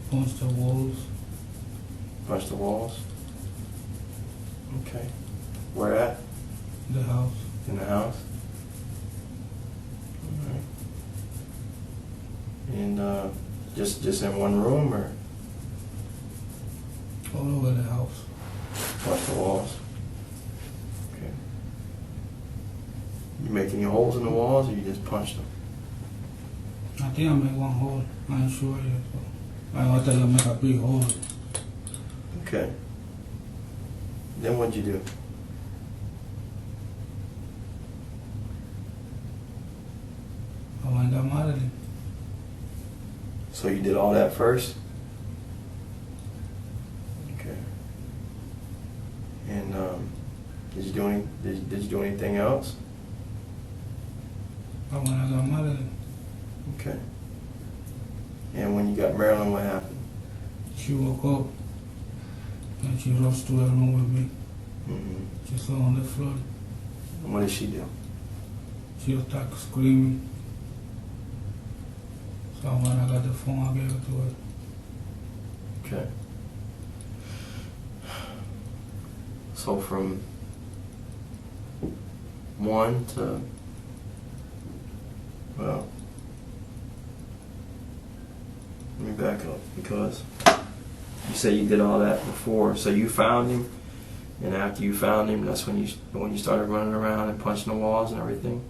Punched the walls. Punch the walls? Okay. Where at? The house. In the house? Alright. And just in one room, or All over the house. punch the walls? Okay. You make any holes in the walls, or you just punched them? I think I made one hole. I ain't sure yet. So I want to make a big hole. Okay. Then what'd you do? I went and got mad at him. So you did all that first? Okay. And did you do anything else? I went and got mad at him. Okay. And when you got Marilyn, what happened? She woke up and she rushed to her room with me. Mm-hmm. She saw on the floor. And what did she do? She started screaming. So when I got the phone, I gave it to her. Okay. So from 1 to, well, let me back up, because you say you did all that before. So you found him, and after you found him, that's when you started running around and punching the walls and everything?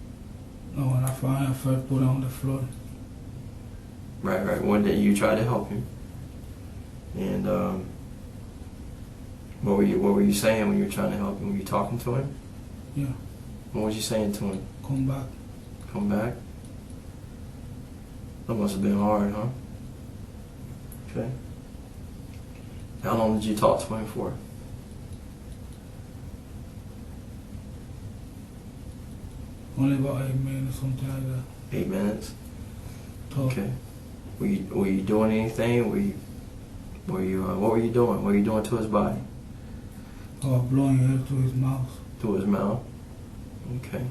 No, when I found her, I first put her on the floor. Right. One day you tried to help him. And what were you saying when you were trying to help him? Were you talking to him? Yeah. What was you saying to him? Come back. Come back? That must have been hard, huh? Okay. How long did you talk to him for? Only about 8 minutes, something like that. 8 minutes? Talk. Okay. Were you doing anything? What were you doing? What were you doing to his body? I was blowing air to his mouth. To his mouth? Okay.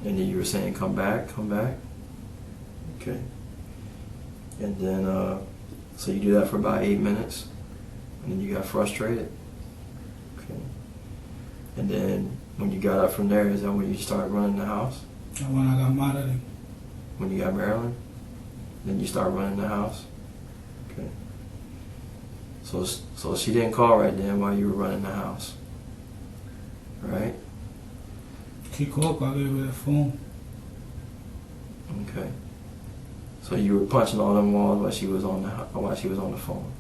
And then you were saying, come back, come back? Okay. And then, so you do that for about 8 minutes, and then you got frustrated? Okay. And then, when you got up from there, is that when you started running the house? And when I got mad at him. When you got Maryland? Then you start running the house? Okay. So she didn't call right then while you were running the house, right? She called, I gave her the phone. Okay. So you were punching all them walls while she was on the phone.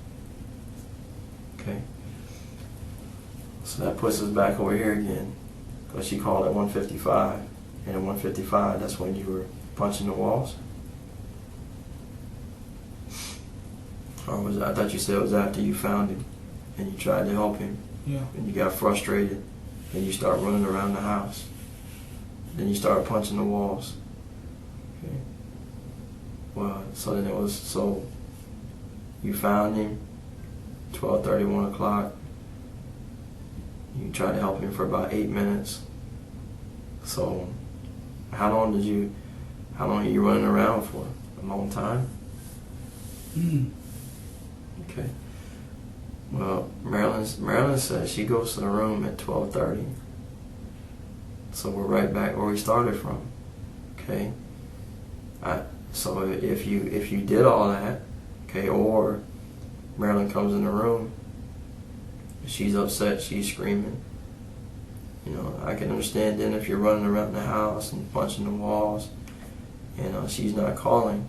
Okay. So that puts us back over here again, because she called at 1:55, and at 1:55, that's when you were punching the walls. Or was it, I thought you said it was after you found him and you tried to help him. Yeah. And you got frustrated and you start running around the house. Then you start punching the walls. Okay. Well, so then so you found him, 12:30, 1 o'clock. You tried to help him for about 8 minutes. So how long are you running around for? A long time? Okay. Well, Marilyn says she goes to the room at 12:30. So we're right back where we started from. Okay. So if you did all that, okay, or Marilyn comes in the room, she's upset, she's screaming. You know, I can understand then if you're running around the house and punching the walls, and she's not calling,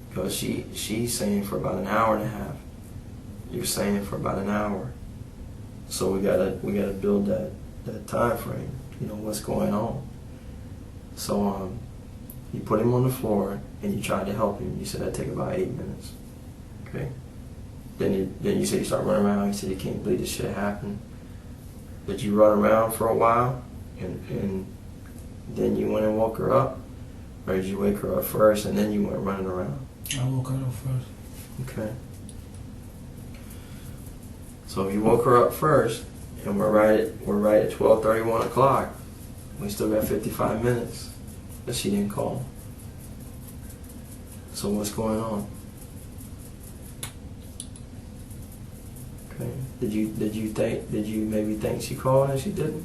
because she's saying for about an hour and a half. You're saying for about an hour. So we gotta build that time frame. You know what's going on. So you put him on the floor and you tried to help him. You said that'd take about 8 minutes. Okay. Then you said you start running around. You said you can't believe this shit happened. Did you run around for a while and then you went and woke her up, or did you wake her up first and then you went running around? I woke her up first. Okay. So if you woke her up first, and we're right at 12:30, 1 o'clock, we still got 55 minutes that she didn't call. So what's going on? Okay. Did you maybe think she called and she didn't?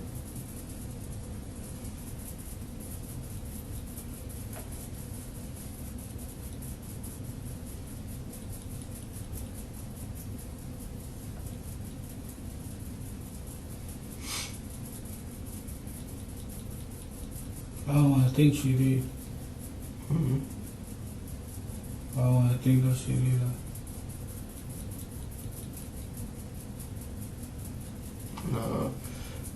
I don't want to think she did. Mm-hmm. I don't want to think that she did that. No,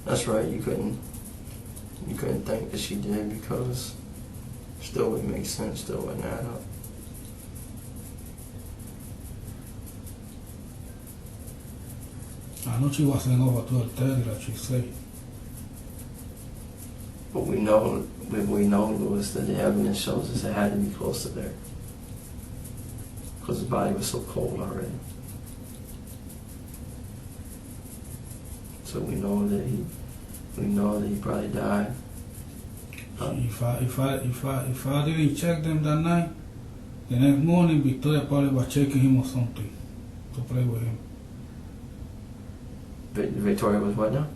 that's right. You couldn't think that she did, because still wouldn't make sense. Still wouldn't add up. I know she wasn't over 12:30 like she said. But we know, Louis, that the evidence shows us it had to be close to there, because the body was so cold already. So we know that he probably died. If I didn't check them that night, the next morning Victoria probably was checking him or something to play with him. Victoria was what now?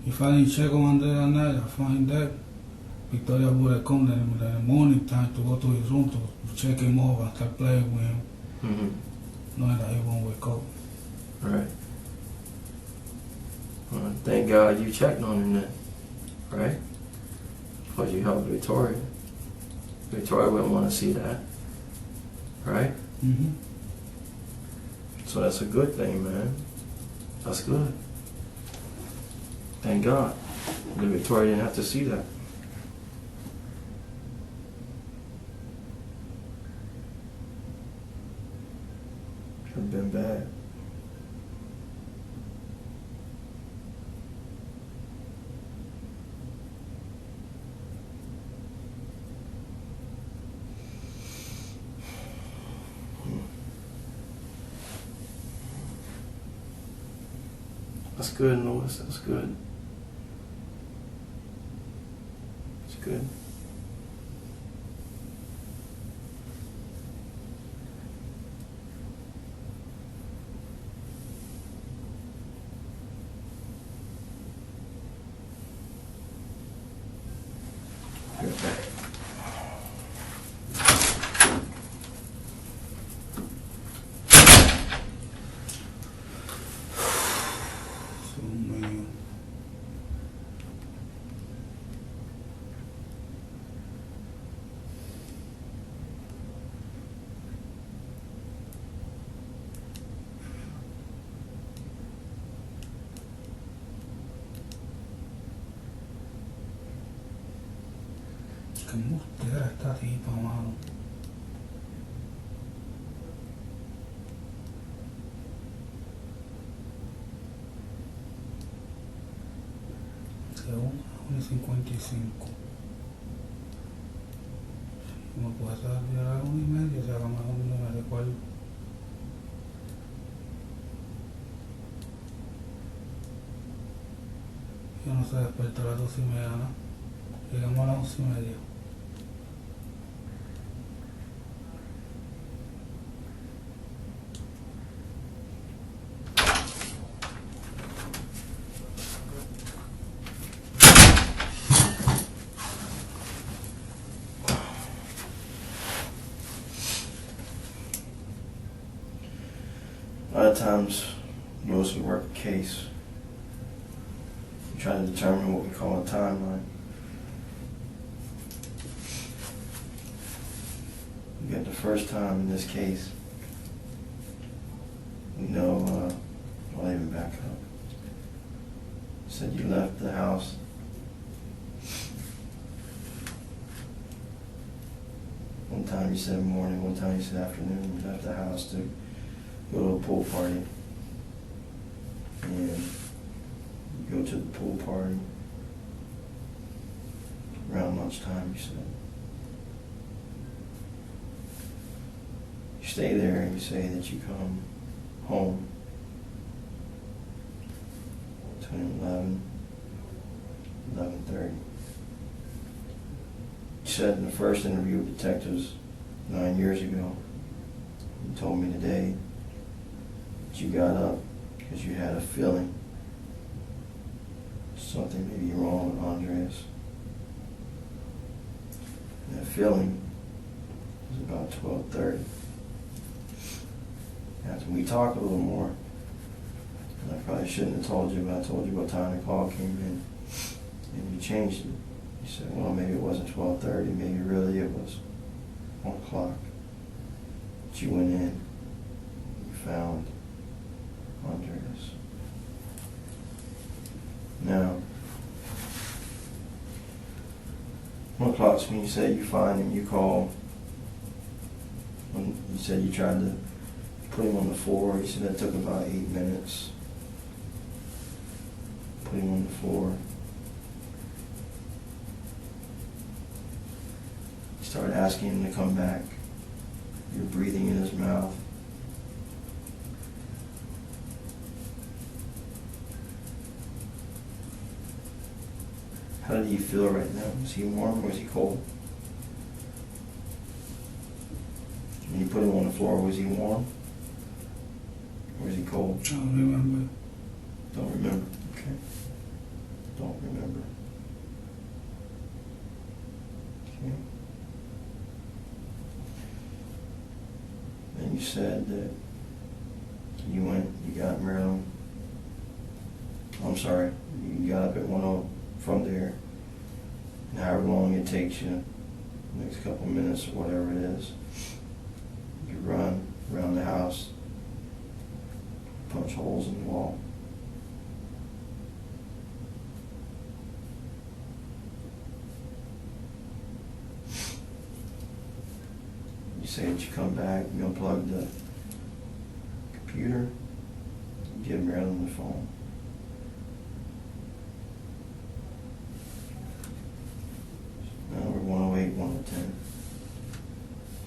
If I didn't check on there that night, I find that Victoria would have come in the morning time to go to his room to check him over and start playing with him, knowing that he won't wake up. Right. Well, thank God you checked on him then, right? Because you helped Victoria. Victoria wouldn't want to see that, right? Mm-hmm. So that's a good thing, man. That's good. Thank God that Victoria didn't have to see that. Could have been bad. That's good, Louis. That's good. It's good. Que mustera esta tipa, mano. Según 1:55. No puede salir a las 1:30, o sea, a lo mejor no me recuerdo. Yo no se despertó a las 2:30, ¿no? Llegamos a las 11:30. A lot of times, most we work a case, we try to determine what we call a timeline. We got the first time in this case, we know, I'll even back up. Said you left the house. One time you said morning, one time you said afternoon. You left the house to go to a pool party. And you go to the pool party around lunchtime, you said. You stay there and you say that you come home between 11:30. You said in the first interview with detectives 9 years ago, you told me today that you got up because you had a feeling something may be wrong with Andres. And that feeling was about 12:30. After we talked a little more, and I probably shouldn't have told you, but I told you what time the call came in, and you changed it. You said, well, maybe it wasn't 12:30, maybe really it was 1 o'clock. But you went in, you found Andres. Now, 1 o'clock's when you say you find him, you call. When you said you tried to put him on the floor, you said that took about 8 minutes. Put him on the floor. You started asking him to come back. You're breathing in his mouth. How did he feel right now? Was he warm or was he cold? When you put him on the floor, was he warm? Or was he cold? I don't remember. Don't remember. Okay. Don't remember. Okay. And you said that you went, you got Maryland. I'm sorry, you got up at 1:00 from there. And however long it takes you, the next couple of minutes or whatever it is, you run around the house, punch holes in the wall. You say that you come back, you unplug the computer, you give Marilyn the phone. Now we're 108, 110.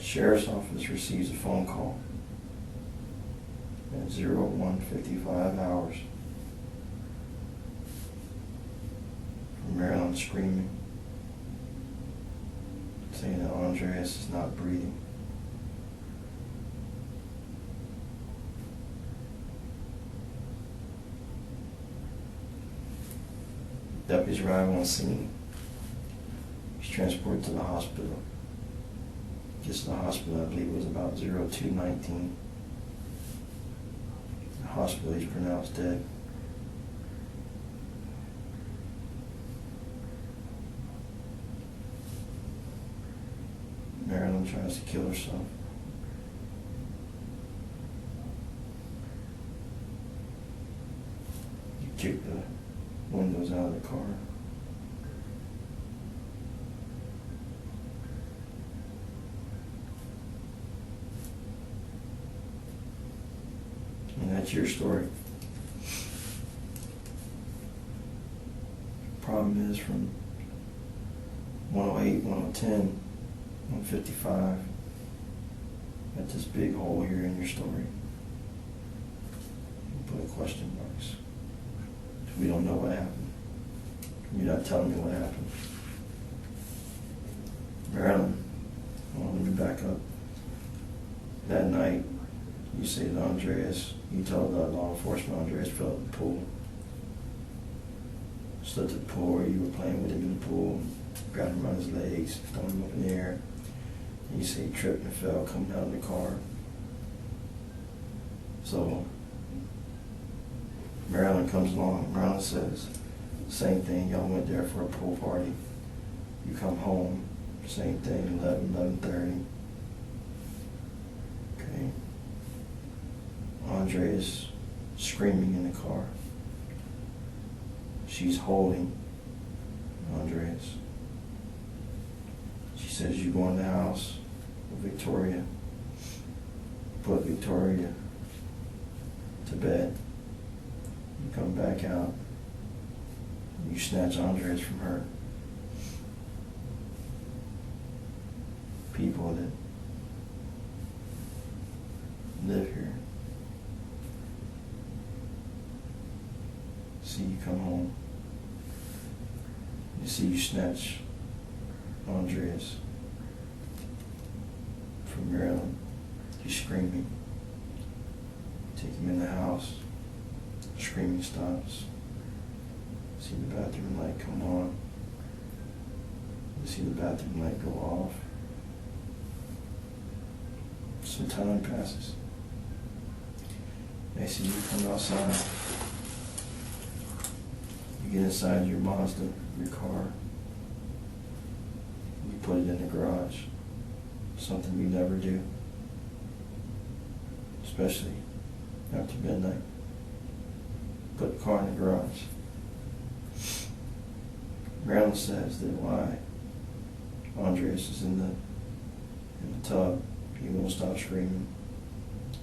Sheriff's office receives a phone call at 01:55 hours from Marilyn screaming, saying that Andres is not breathing. Deputies arrive on scene. He's transported to the hospital. Gets to the hospital, I believe it was about 02:19. The hospital, he's pronounced dead. Marilyn tries to kill herself. You kick the windows out of the car. And that's your story. Problem is, from 108, 110, 155, got this big hole here in your story. You put a question marks. We don't know what happened. You're not telling me what happened. Marilyn, well, let me back up. That night, you say to Andreas, you told the law enforcement Andreas fell in the pool. Stood to the pool where you were playing with him in the pool, grabbed him around his legs, thrown him up in the air. And you say he tripped and fell coming out of the car. So Marilyn comes along. Marilyn says, same thing, y'all went there for a pool party. You come home, same thing, 11:30. Okay. Andrea's screaming in the car. She's holding Andreas. She says, you go in the house with Victoria. Put Victoria to bed. You come back out. You snatch Andreas from her. People that live here see you come home. You see you snatch Andreas from Maryland. He's screaming. Take him in the house. Screaming stops. See the bathroom light come on. You see the bathroom light go off. Some time passes. They see you come outside. You get inside your Mazda, your car. You put it in the garage. Something you never do. Especially after midnight. Put the car in the garage. Marilyn says that why Andreas is in the tub, he won't stop screaming.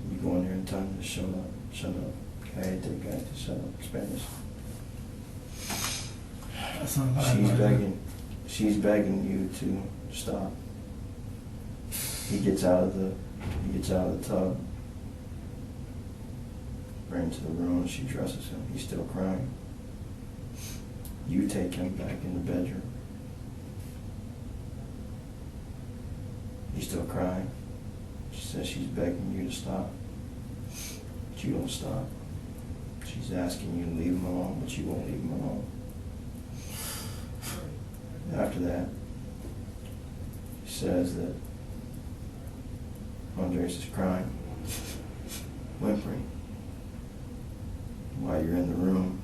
You go in there and tell him to shut up, shut up. Cállate, cállate, shut up, Spanish. She's begging you to stop. He gets out of the tub, right into the room. She dresses him. He's still crying. You take him back in the bedroom. He's still crying. She says she's begging you to stop, but you don't stop. She's asking you to leave him alone, but you won't leave him alone. After that, she says that Andreas is crying, whimpering, while you're in the room.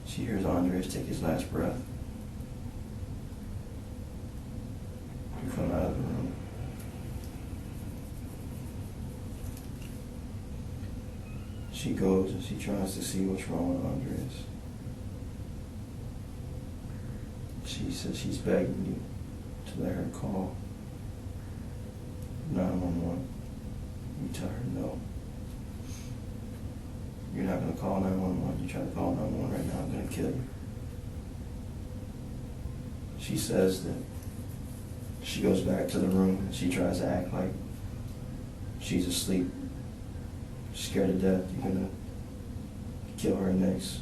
She hears Andreas take his last breath. You come out of the room. She goes and she tries to see what's wrong with Andreas. She says she's begging you to let her call 911. You tell her no. You're not going to call 911. You try to call 911 right now, I'm going to kill you. She says that she goes back to the room and she tries to act like she's asleep, scared to death. You're going to kill her next.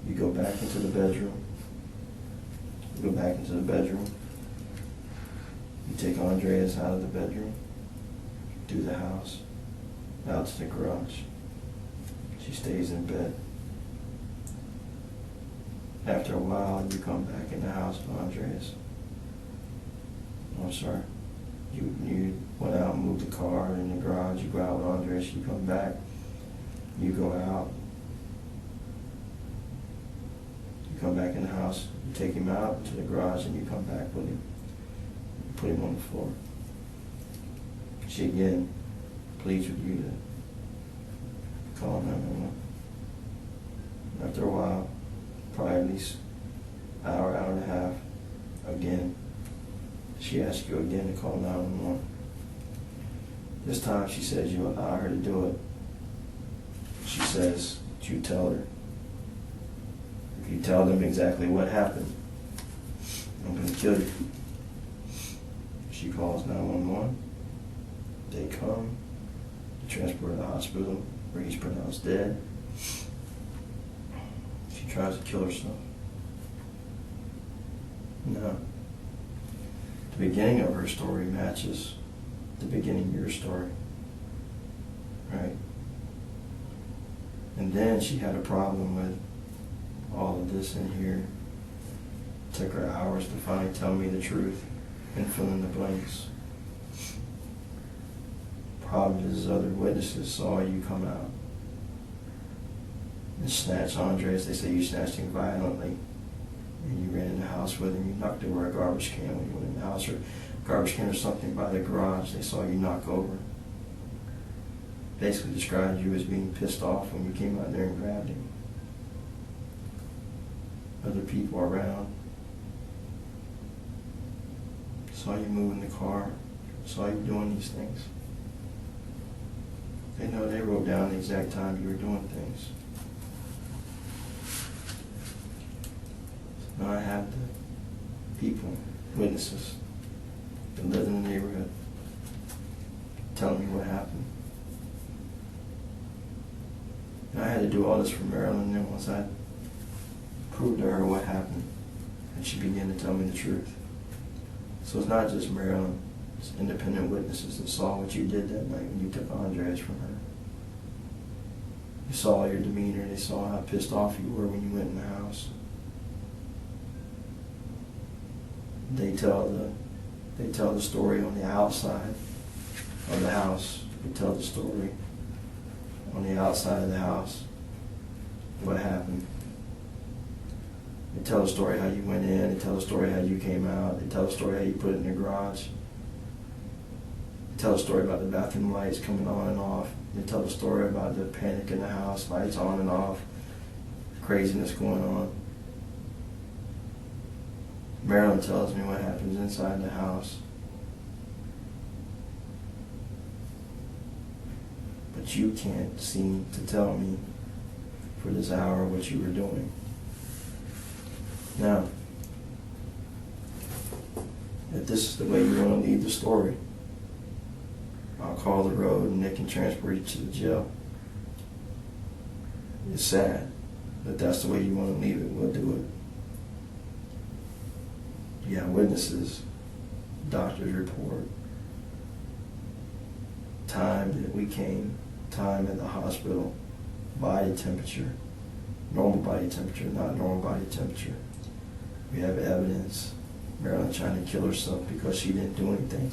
You go back into the bedroom. You go back into the bedroom. You take Andreas out of the bedroom, through the house, out to the garage. She stays in bed. After a while, you come back in the house with Andreas. I'm sorry. You went out and moved the car in the garage. You go out with Andreas. You come back. You go out. You come back in the house. You take him out to the garage and you come back with him. You put him on the floor. She again pleads with you to call 911. After a while, probably at least hour and a half, again, she asks you again to call 911. This time she says you allow her to do it. She says, you tell her. If you tell them exactly what happened, I'm going to kill you. She calls 911. They come, they transport her to the hospital where he's pronounced dead. She tries to kill herself. Now, the beginning of her story matches the beginning of your story, right? And then she had a problem with all of this in here. It took her hours to finally tell me the truth and fill in the blanks. Problem is, other witnesses saw you come out and snatch Andres. They say you snatched him violently, and you ran in the house with him. You knocked over a garbage can when you went in the house, or a garbage can or something by the garage. They saw you knock over. Basically described you as being pissed off when you came out there and grabbed him. Other people around saw you moving the car, saw you doing these things. They know, they wrote down the exact time you were doing things. So now I have the people, witnesses, that live in the neighborhood telling me what happened. And I had to do all this for Marilyn, and then once I proved to her what happened, and she began to tell me the truth. So it's not just Marilyn, it's independent witnesses that saw what you did that night when you took Andres from her. They saw your demeanor, they saw how pissed off you were when you went in the house. They tell the story on the outside of the house. They tell the story on the outside of the house, what happened. They tell the story how you went in, they tell the story how you came out, they tell the story how you put it in the garage. They tell the story about the bathroom lights coming on and off. They tell the story about the panic in the house, lights on and off, craziness going on. Marilyn tells me what happens inside the house. But you can't seem to tell me for this hour what you were doing. Now, if this is the way you want to lead the story, I'll call the road and they can transport you to the jail. It's sad, but that's the way you want to leave it. We'll do it. You got witnesses, doctor's report, time that we came, time at the hospital, body temperature, normal body temperature, not normal body temperature. We have evidence. Marilyn trying to kill herself because she didn't do anything.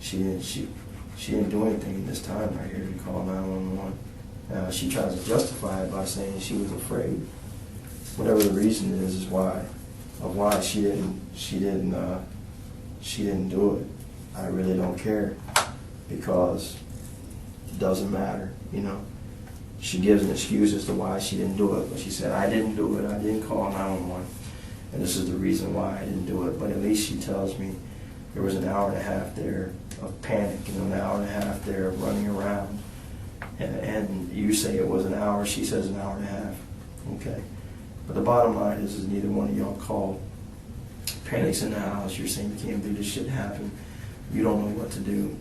She didn't do anything in this time right here to call 911. She tries to justify it by saying she was afraid. Whatever the reason is why she didn't do it. I really don't care, because it doesn't matter, you know. She gives an excuse as to why she didn't do it, but she said, I didn't do it, I didn't call 911, and this is the reason why I didn't do it. But at least she tells me there was an hour and a half there of panic and an hour and a half there of running around. And you say it was an hour, she says an hour and a half. Okay. But the bottom line is neither one of y'all called. Panic's in the house, you're saying you can't believe this shit happened. You don't know what to do.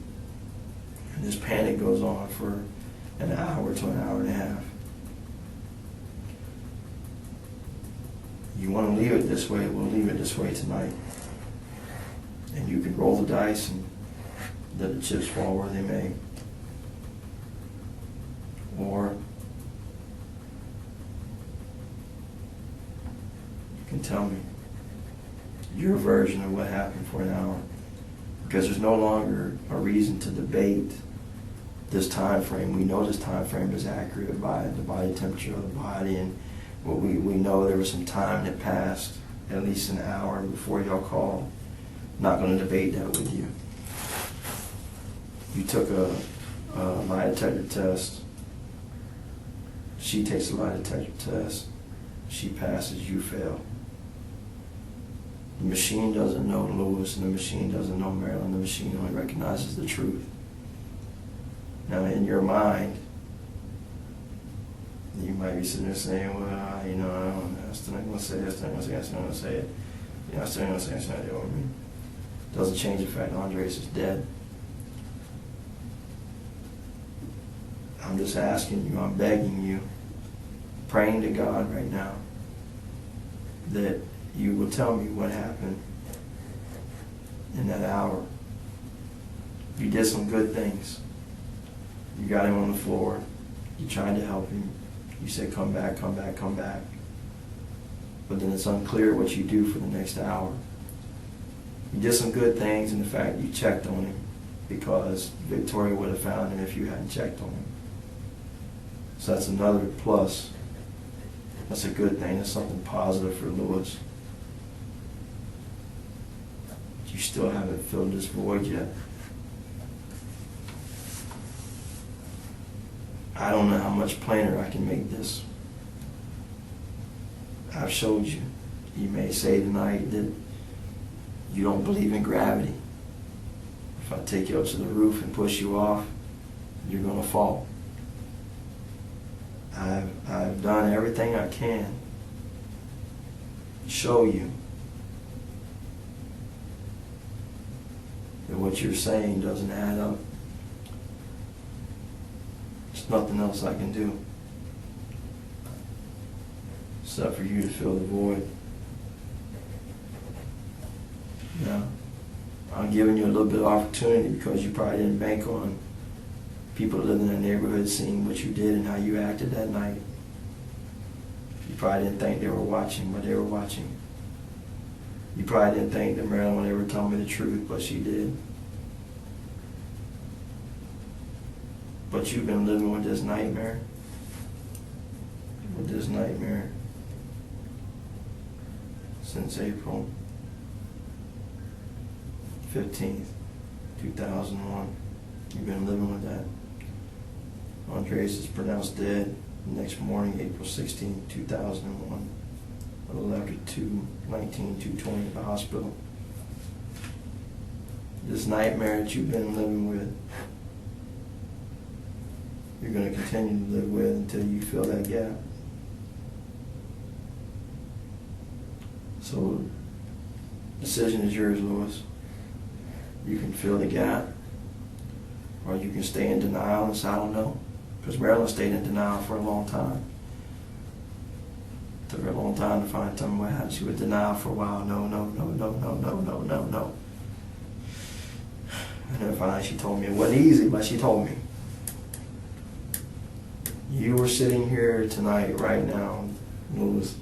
And this panic goes on for an hour to an hour and a half. You want to leave it this way, we'll leave it this way tonight. And you can roll the dice and let the chips fall where they may. Or you can tell me your version of what happened for an hour. Because there's no longer a reason to debate this time frame. We know this time frame is accurate by the body temperature of the body, and we know there was some time that passed, at least an hour before y'all called. Not going to debate that with you. You took a lie detector test. She takes a lie detector test. She passes, you fail. The machine doesn't know Lewis, and the machine doesn't know Marilyn. The machine only recognizes the truth. Now, in your mind, you might be sitting there saying, well, you know, I don't know, I'm still not going to say this, I'm still not going to say this, I'm still not going to say it. You know, I'm still not going to say it, you know what I mean? Doesn't change the fact Andres is dead. I'm just asking you, I'm begging you, praying to God right now that you will tell me what happened in that hour. You did some good things. You got him on the floor. You tried to help him. You said, come back, come back, come back. But then it's unclear what you do for the next hour. You did some good things in the fact you checked on him, because Victoria would have found him if you hadn't checked on him. So that's another plus. That's a good thing. That's something positive for Lewis. But you still haven't filled this void yet. I don't know how much plainer I can make this. I've showed you. You may say tonight that you don't believe in gravity. If I take you up to the roof and push you off, you're going to fall. I've done everything I can to show you that what you're saying doesn't add up. There's nothing else I can do except for you to fill the void. Now, I'm giving you a little bit of opportunity because you probably didn't bank on people that live in the neighborhood seeing what you did and how you acted that night. You probably didn't think they were watching, but they were watching. You probably didn't think that Marilyn would ever tell me the truth, but she did. But you've been living with this nightmare. With this nightmare since April 15th, 2001. You've been living with that. Andres is pronounced dead the next morning, April 16th, 2001. A little after 2:20 at the hospital. This nightmare that you've been living with, you're going to continue to live with until you fill that gap. So, the decision is yours, Lewis. You can fill the gap, or you can stay in denial and say, I don't know. Because Marilyn stayed in denial for a long time. It took her a long time to find tell me what happened. She was in denial for a while. No. And then finally she told me. It wasn't easy, but she told me. You were sitting here tonight, right now, Lewis,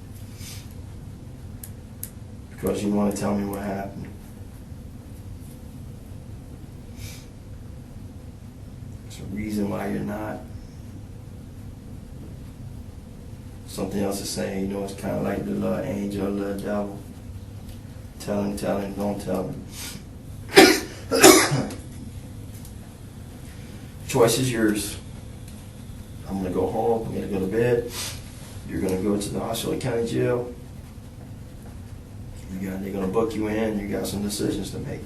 because you want to tell me what happened. There's a reason why you're not. Something else is saying, you know, it's kind of like the little angel, little devil. Tell him, don't tell him. Choice is yours. I'm going to go home. I'm going to go to bed. You're going to go to the Osceola County Jail. They're going to book you in. You got some decisions to make.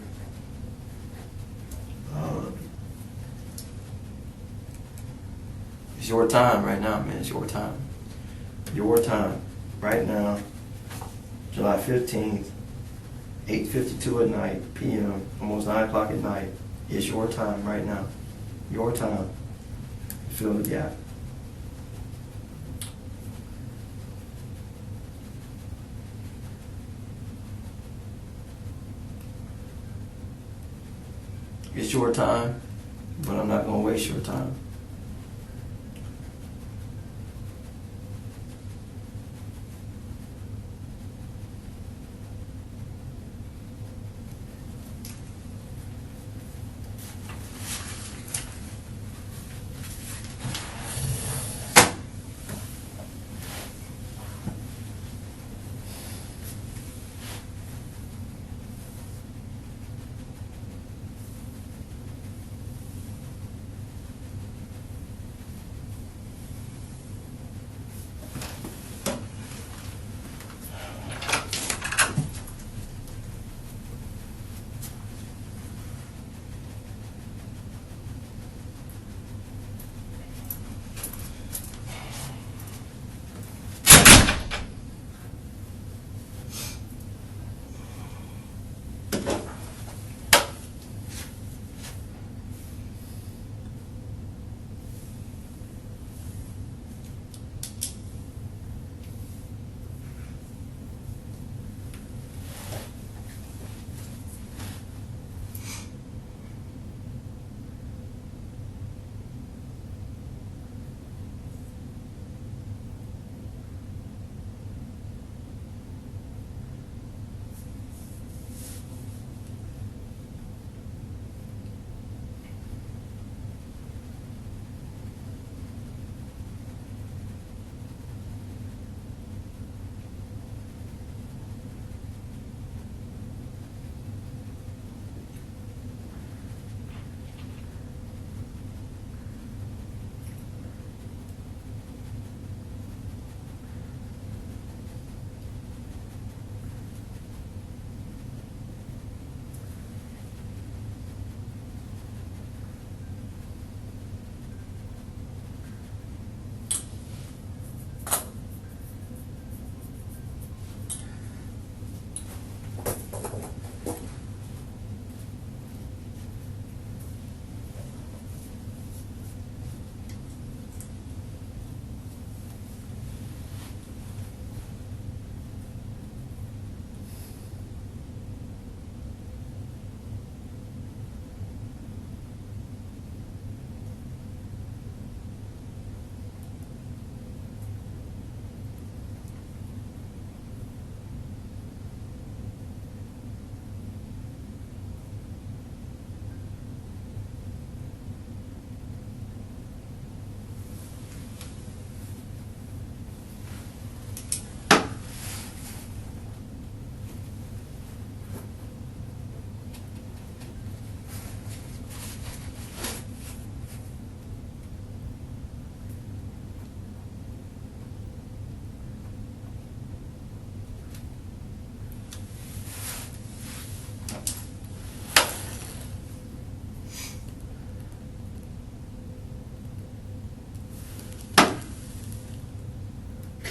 It's your time right now, man. It's your time. Your time right now, July 15th, 8:52 at night, p.m., almost 9 o'clock at night. It's your time right now. Your time. Fill the gap. It's your time, but I'm not going to waste your time.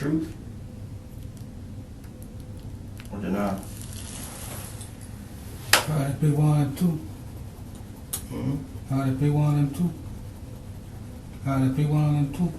truth or denial? Gotta pick one and two. Gotta pick one and two. Gotta pick one and two.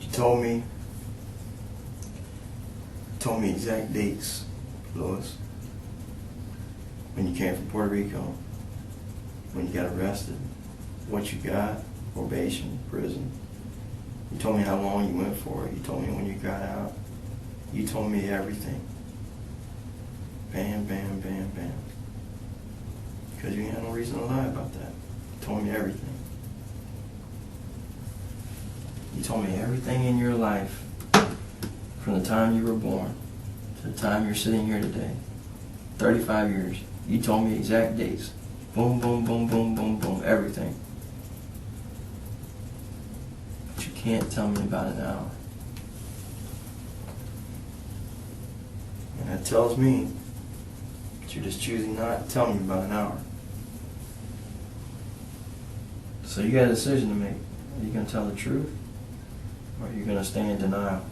You told me exact dates, Louis, when you came from Puerto Rico, when you got arrested, what you got, probation, prison. You told me how long you went for it. You told me when you got out. You told me everything. Bam, bam, bam, bam. Because you had no reason to lie about that. You told me everything. You told me everything in your life from the time you were born to the time you're sitting here today. 35 years. You told me exact dates. Boom, boom, boom, boom, boom, boom, everything. But you can't tell me about an hour. And that tells me that you're just choosing not to tell me about an hour. So you got a decision to make. Are you going to tell the truth? Or are you going to stay in denial?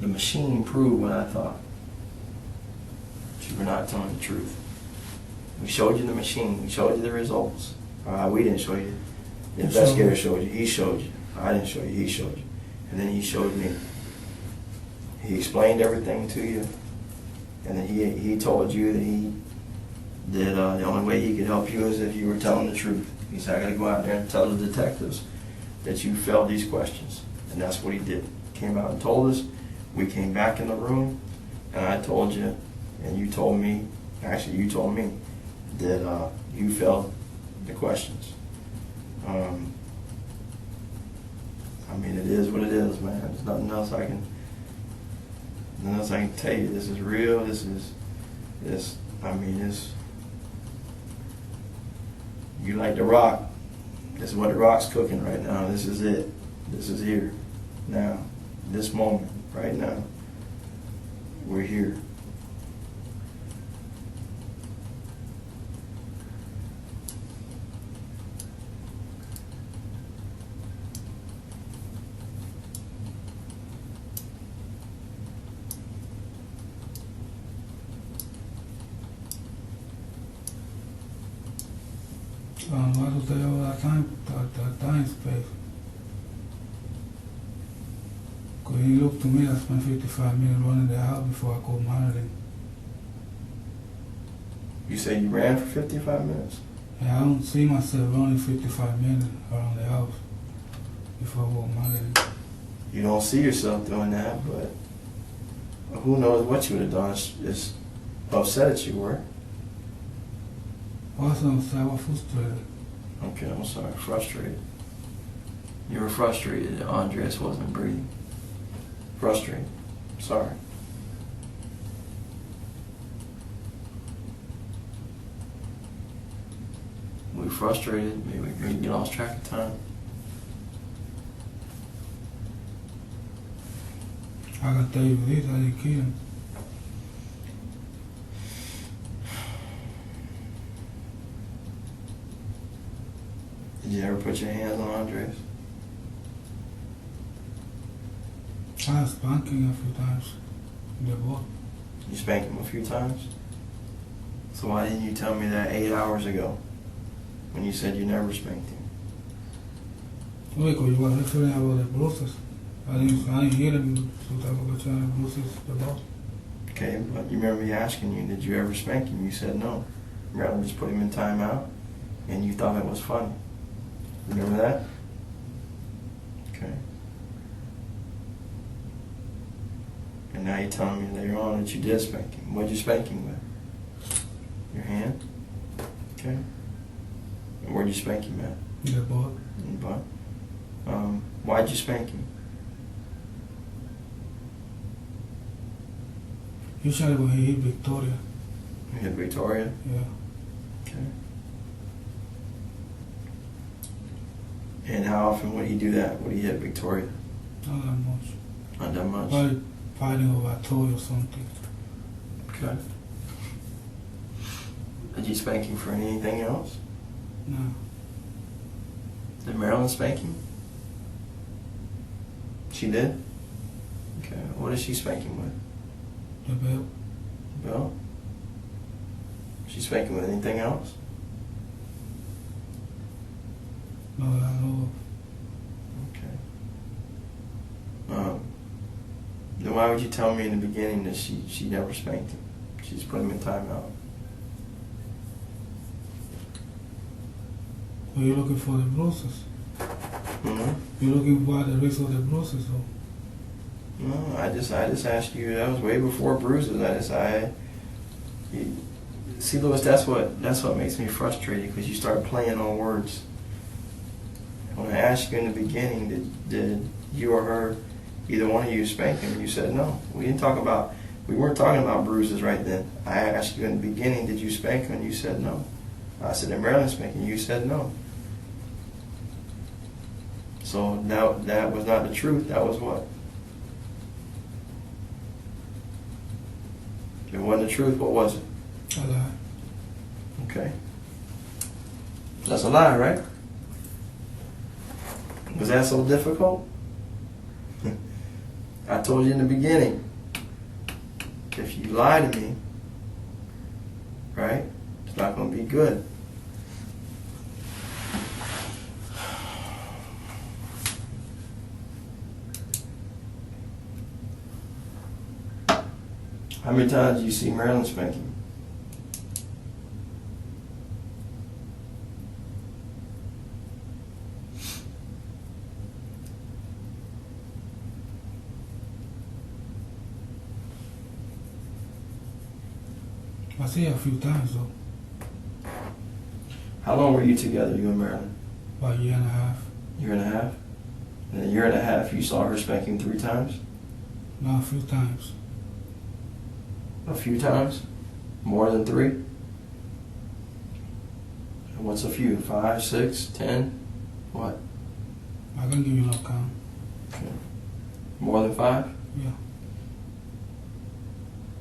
The machine proved what I thought. But you were not telling the truth. We showed you the machine. We showed you the results. We didn't show you. The investigator showed you. He showed you. I didn't show you. He showed you. And then he showed me. He explained everything to you. And then he told you that the only way he could help you is if you were telling the truth. He said, I got to go out there and tell the detectives that you failed these questions. And that's what he did. Came out and told us. We came back in the room, and I told you, and you told me, actually you told me, that you failed the questions. I mean, it is what it is, man. There's nothing else I can tell you. This is real. You like The Rock. This is what The Rock's cooking right now. This is it. This is here. Now. This moment. Right now. We're here. What was the time space? Because he looked to me, I spent 55 minutes running the house before I called Marilyn. You say you ran for 55 minutes? Yeah, I don't see myself running 55 minutes around the house before I called Marilyn. You don't see yourself doing that, but who knows what you would have done. It's upset that you were. I was frustrated. Okay, I'm sorry. Frustrated. You were frustrated that Andres wasn't breathing. Frustrated. Sorry. We were frustrated. Maybe you lost track of time. I can tell you this, I didn't kill him. Did you ever put your hands on Andres? I was spanking a few times in the boat. You spanked him a few times? So why didn't you tell me that 8 hours ago when you said you never spanked him? No, because you were referring about the bruises. I didn't hear him talk about the bruises, the boat. Okay, but you remember me asking you, did you ever spank him? You said no. Rather just put him in timeout, and you thought it was funny. Remember that? Okay. And now you're telling me later on that you did spank him. What'd you spank him with? Your hand? Okay. And where'd you spank him at? In the boat. In the butt. Why'd you spank him? Usually when he hit Victoria. You hit Victoria? Yeah. Okay. And how often would he do that? Would he hit Victoria? Not that much. Not that much? Probably fighting over a toy or something. Okay. Did you spank him for anything else? No. Did Marilyn spank him? She did? Okay. What did she spank him with? The belt. Belt? She spanked him with anything else? No, I know. Okay. Then why would you tell me in the beginning that she never spanked him? She just put him in timeout. Well, you're looking for the bruises. Mm-hmm. You're looking for the risk of the bruises, though. No, I just asked you. That was way before bruises. See, Louis, that's what makes me frustrated, because you start playing on words. When I asked you in the beginning, did you or her, either one of you, spank him? You said no. We weren't talking about bruises right then. I asked you in the beginning, did you spank him? And you said no. I said, did Marilyn spank him? You said no. So that was not the truth. That was what? If it wasn't the truth, what was it? A lie. Okay. That's a lie, right? Was that so difficult? I told you in the beginning, if you lie to me, right, it's not going to be good. How many times do you see Marilyn spank you? I see her a few times, though. How long were you together, you and Marilyn? About a year and a half. Year and a half? In a year and a half, you saw her spank him 3 times? No, a few times. A few times? More than 3? And what's a few? 5, 6, 10? What? I can give you no count. Okay. More than 5? Yeah.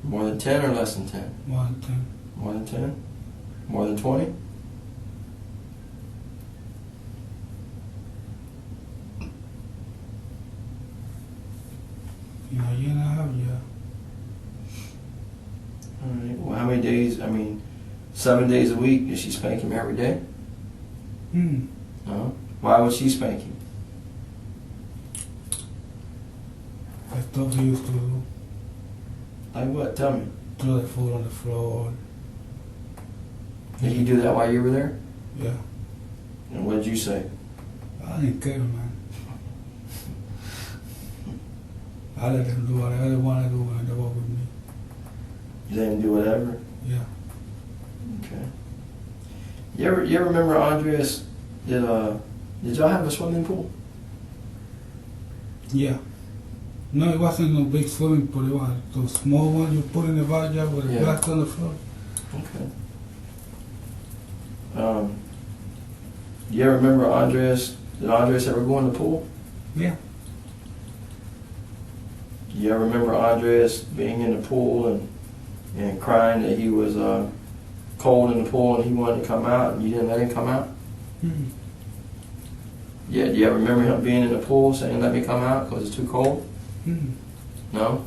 More than 10 or less than 10? More than 10. More than 10? More than 20? In a year and a half, yeah. All right. Well, how many days? 7 days a week. Did she spank him every day? No. Why would she spank him? The stuff he used to do. Like what? Tell me. Throw the food on the floor. Did he do that while you were there? Yeah. And what did you say? I didn't care, man. I let them do whatever they want to do when they walk with me. You let him do whatever? Yeah. Okay. You ever remember Andreas? Did y'all have a swimming pool? Yeah. No, it wasn't no big swimming pool. It was those small ones you put in the backyard with the glass on the floor. Okay. You ever remember Andreas? Did Andreas ever go in the pool? Yeah. You ever remember Andreas being in the pool and crying that he was cold in the pool and he wanted to come out and you didn't let him come out? Mm-hmm. Yeah. Do you ever remember him being in the pool saying, "Let me come out because it's too cold"? Mm-hmm. No.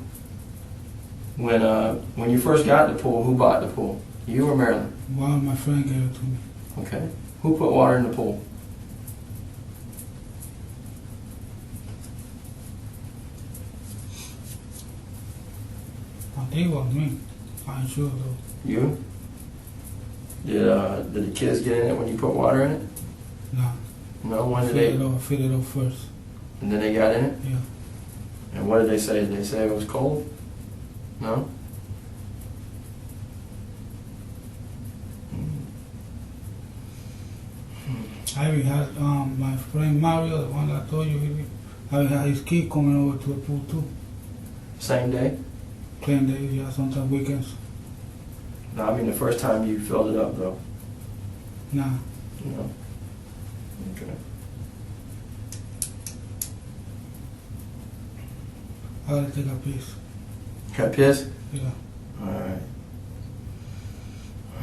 When you first got the pool, who bought the pool? You or Marilyn? One of my friends gave it to me. Okay. Who put water in the pool? I think it was me. I ain't sure though. You? Did the kids get in it when you put water in it? Nah. No. When did Fill it up first. And then they got in it? Yeah. And what did they say? Did they say it was cold? No? I even had my friend Mario, the one that I told you, I even had his kid coming over to the pool too. Same day? Clean days, yeah, sometimes weekends. No, I mean the first time you filled it up though. Nah. No. Okay. I gotta take a piece. Got pissed? Yeah. Alright.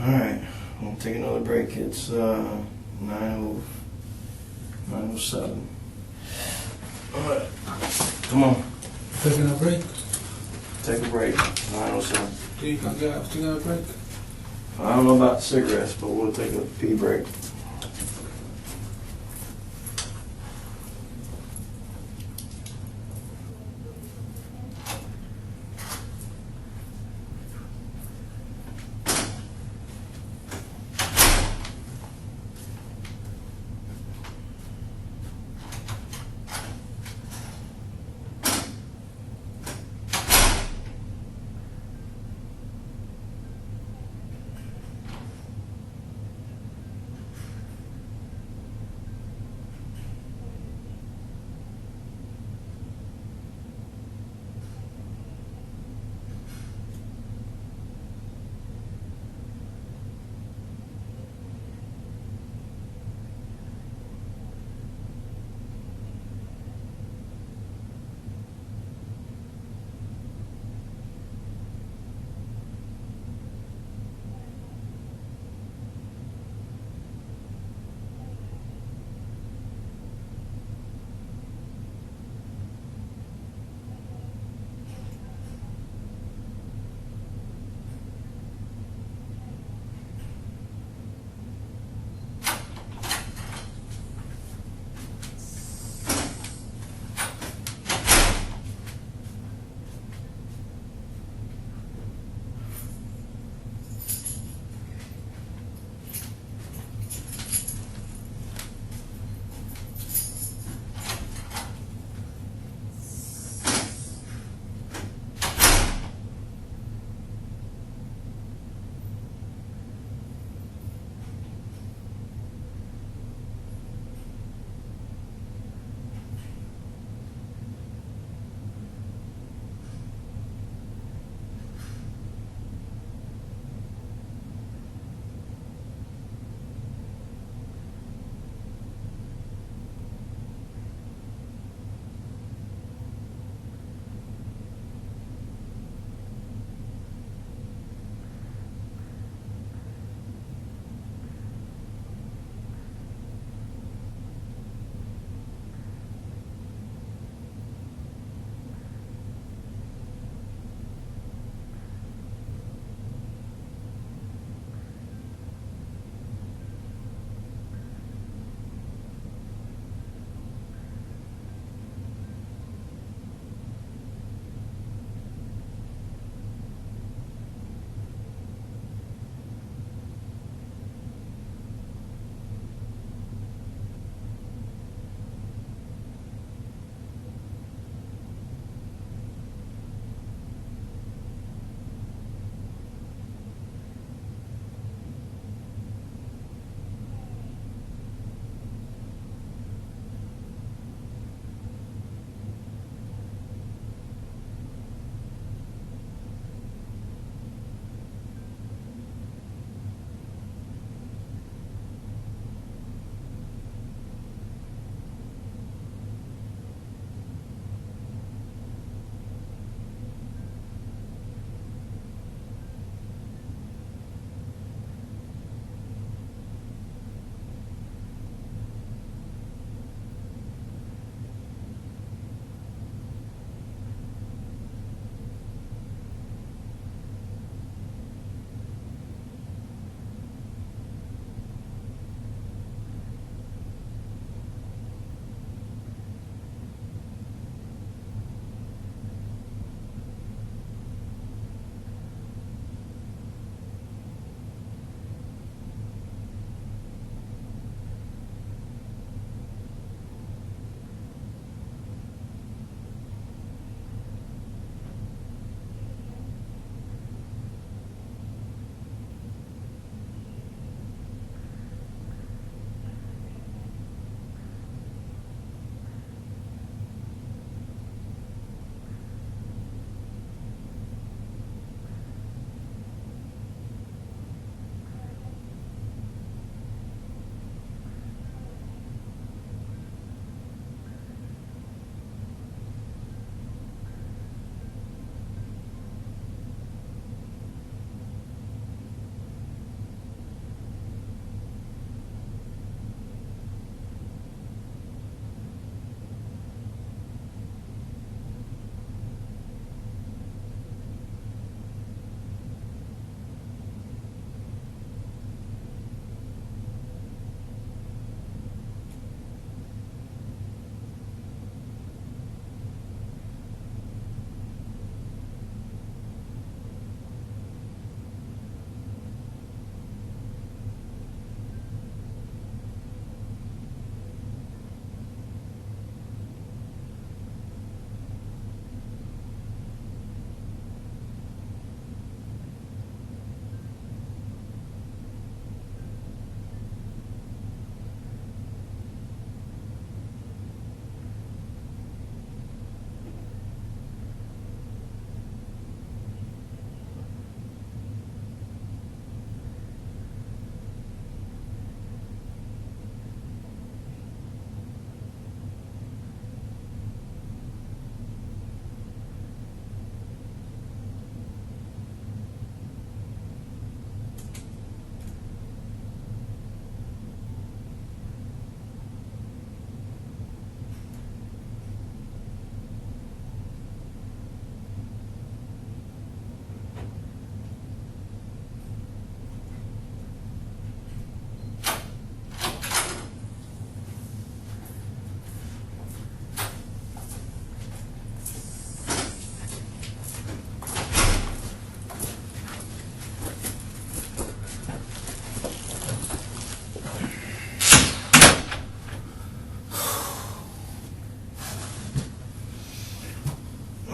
Alright. We'll take another break. It's 9:07. Alright. Come on. Taking a break. Take a break. 9:07. Do you can get still got a break? I don't know about cigarettes, but we'll take a pee break.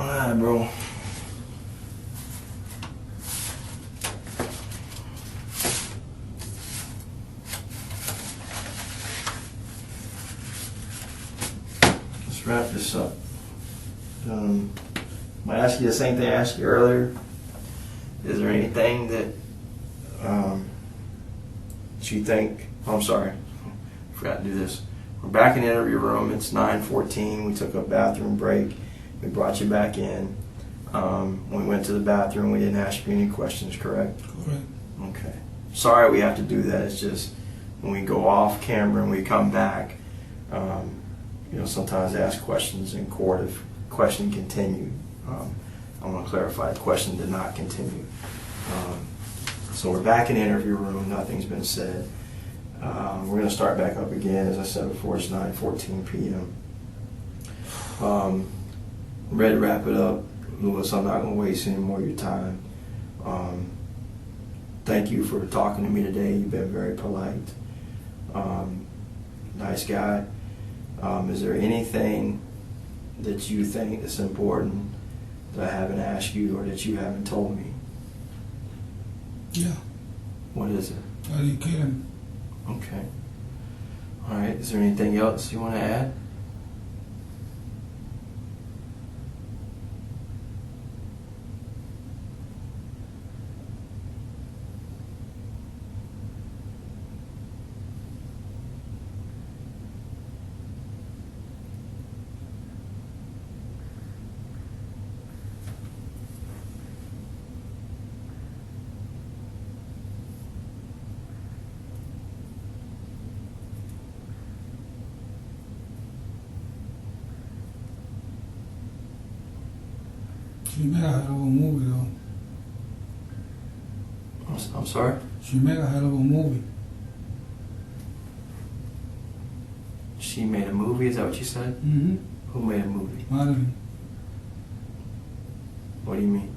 Alright, bro. Let's wrap this up. I'm gonna ask you the same thing I asked you earlier. Is there anything that you think? Oh, I'm sorry, I forgot to do this. We're back in the interview room. It's 9:14. We took a bathroom break. We brought you back in. When we went to the bathroom, we didn't ask you any questions, correct? Correct. Okay. Sorry we have to do that. It's just when we go off camera and we come back, sometimes they ask questions in court if question continued. I want to clarify, the question did not continue. So we're back in the interview room. Nothing's been said. We're going to start back up again. As I said before, it's 9:14 p.m. I'm ready to wrap it up. Lewis, I'm not going to waste any more of your time. Thank you for talking to me today. You've been very polite. Nice guy. Is there anything that you think is important that I haven't asked you or that you haven't told me? Yeah. What is it? I didn't kill him. Okay. All right. Is there anything else you want to add? She made a hell of a movie, though. I'm sorry? She made a hell of a movie. She made a movie, is that what you said? Mm-hmm. Who made a movie? Madeline. What do you mean?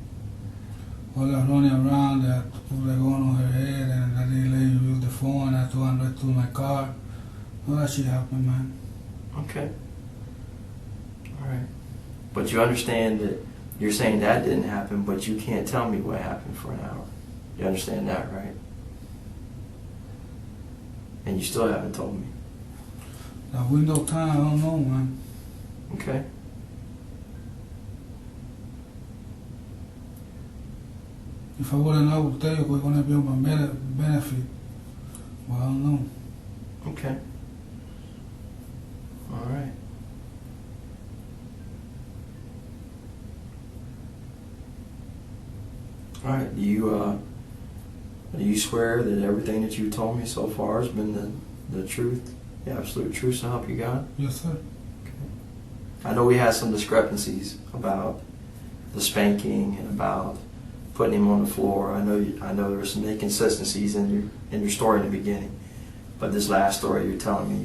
All that running around, that put like on her head, and I didn't let you use the phone. I told her to to my car. All that shit happened, man. Okay. All right. But you understand that you're saying that didn't happen, but you can't tell me what happened for an hour. You understand that, right? And you still haven't told me. That window time, I don't know, man. Okay. If I wouldn't know, I would tell you we're going to be on my benefit. Well, I don't know. Okay. All right. All right. Do you swear that everything that you told me so far has been the truth, the absolute truth, so help you God? Yes, sir. Okay. I know we had some discrepancies about the spanking and about putting him on the floor. I know there were some inconsistencies in your story in the beginning, but this last story you're telling me,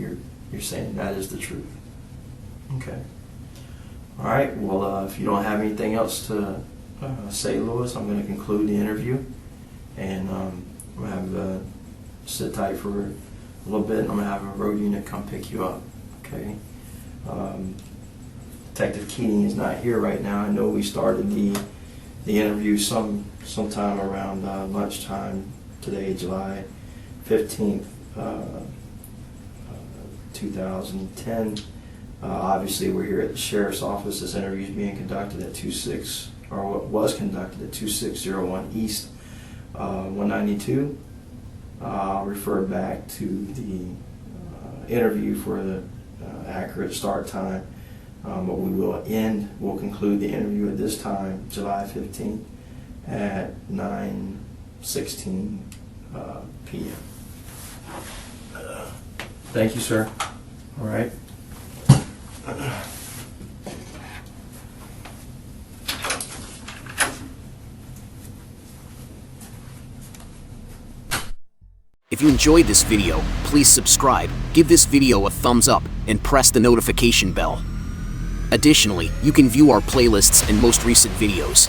you're saying that is the truth. Okay. All right. Well, if you don't have anything else to say, Lewis, I'm going to conclude the interview, and we'll have sit tight for a little bit, and I'm going to have a road unit come pick you up. Okay. Detective Keating is not here right now. I know we started the interview sometime around lunchtime today, July 15th, 2010. Obviously, we're here at the Sheriff's Office. This interview is being conducted at 2601 East 192. I'll refer back to the interview for the accurate start time. But we'll conclude the interview at this time, July 15th at 9:16 p.m. Thank you, sir. All right. If you enjoyed this video, please subscribe, give this video a thumbs up, and press the notification bell. Additionally, you can view our playlists and most recent videos.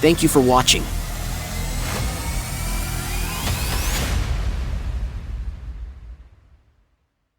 Thank you for watching.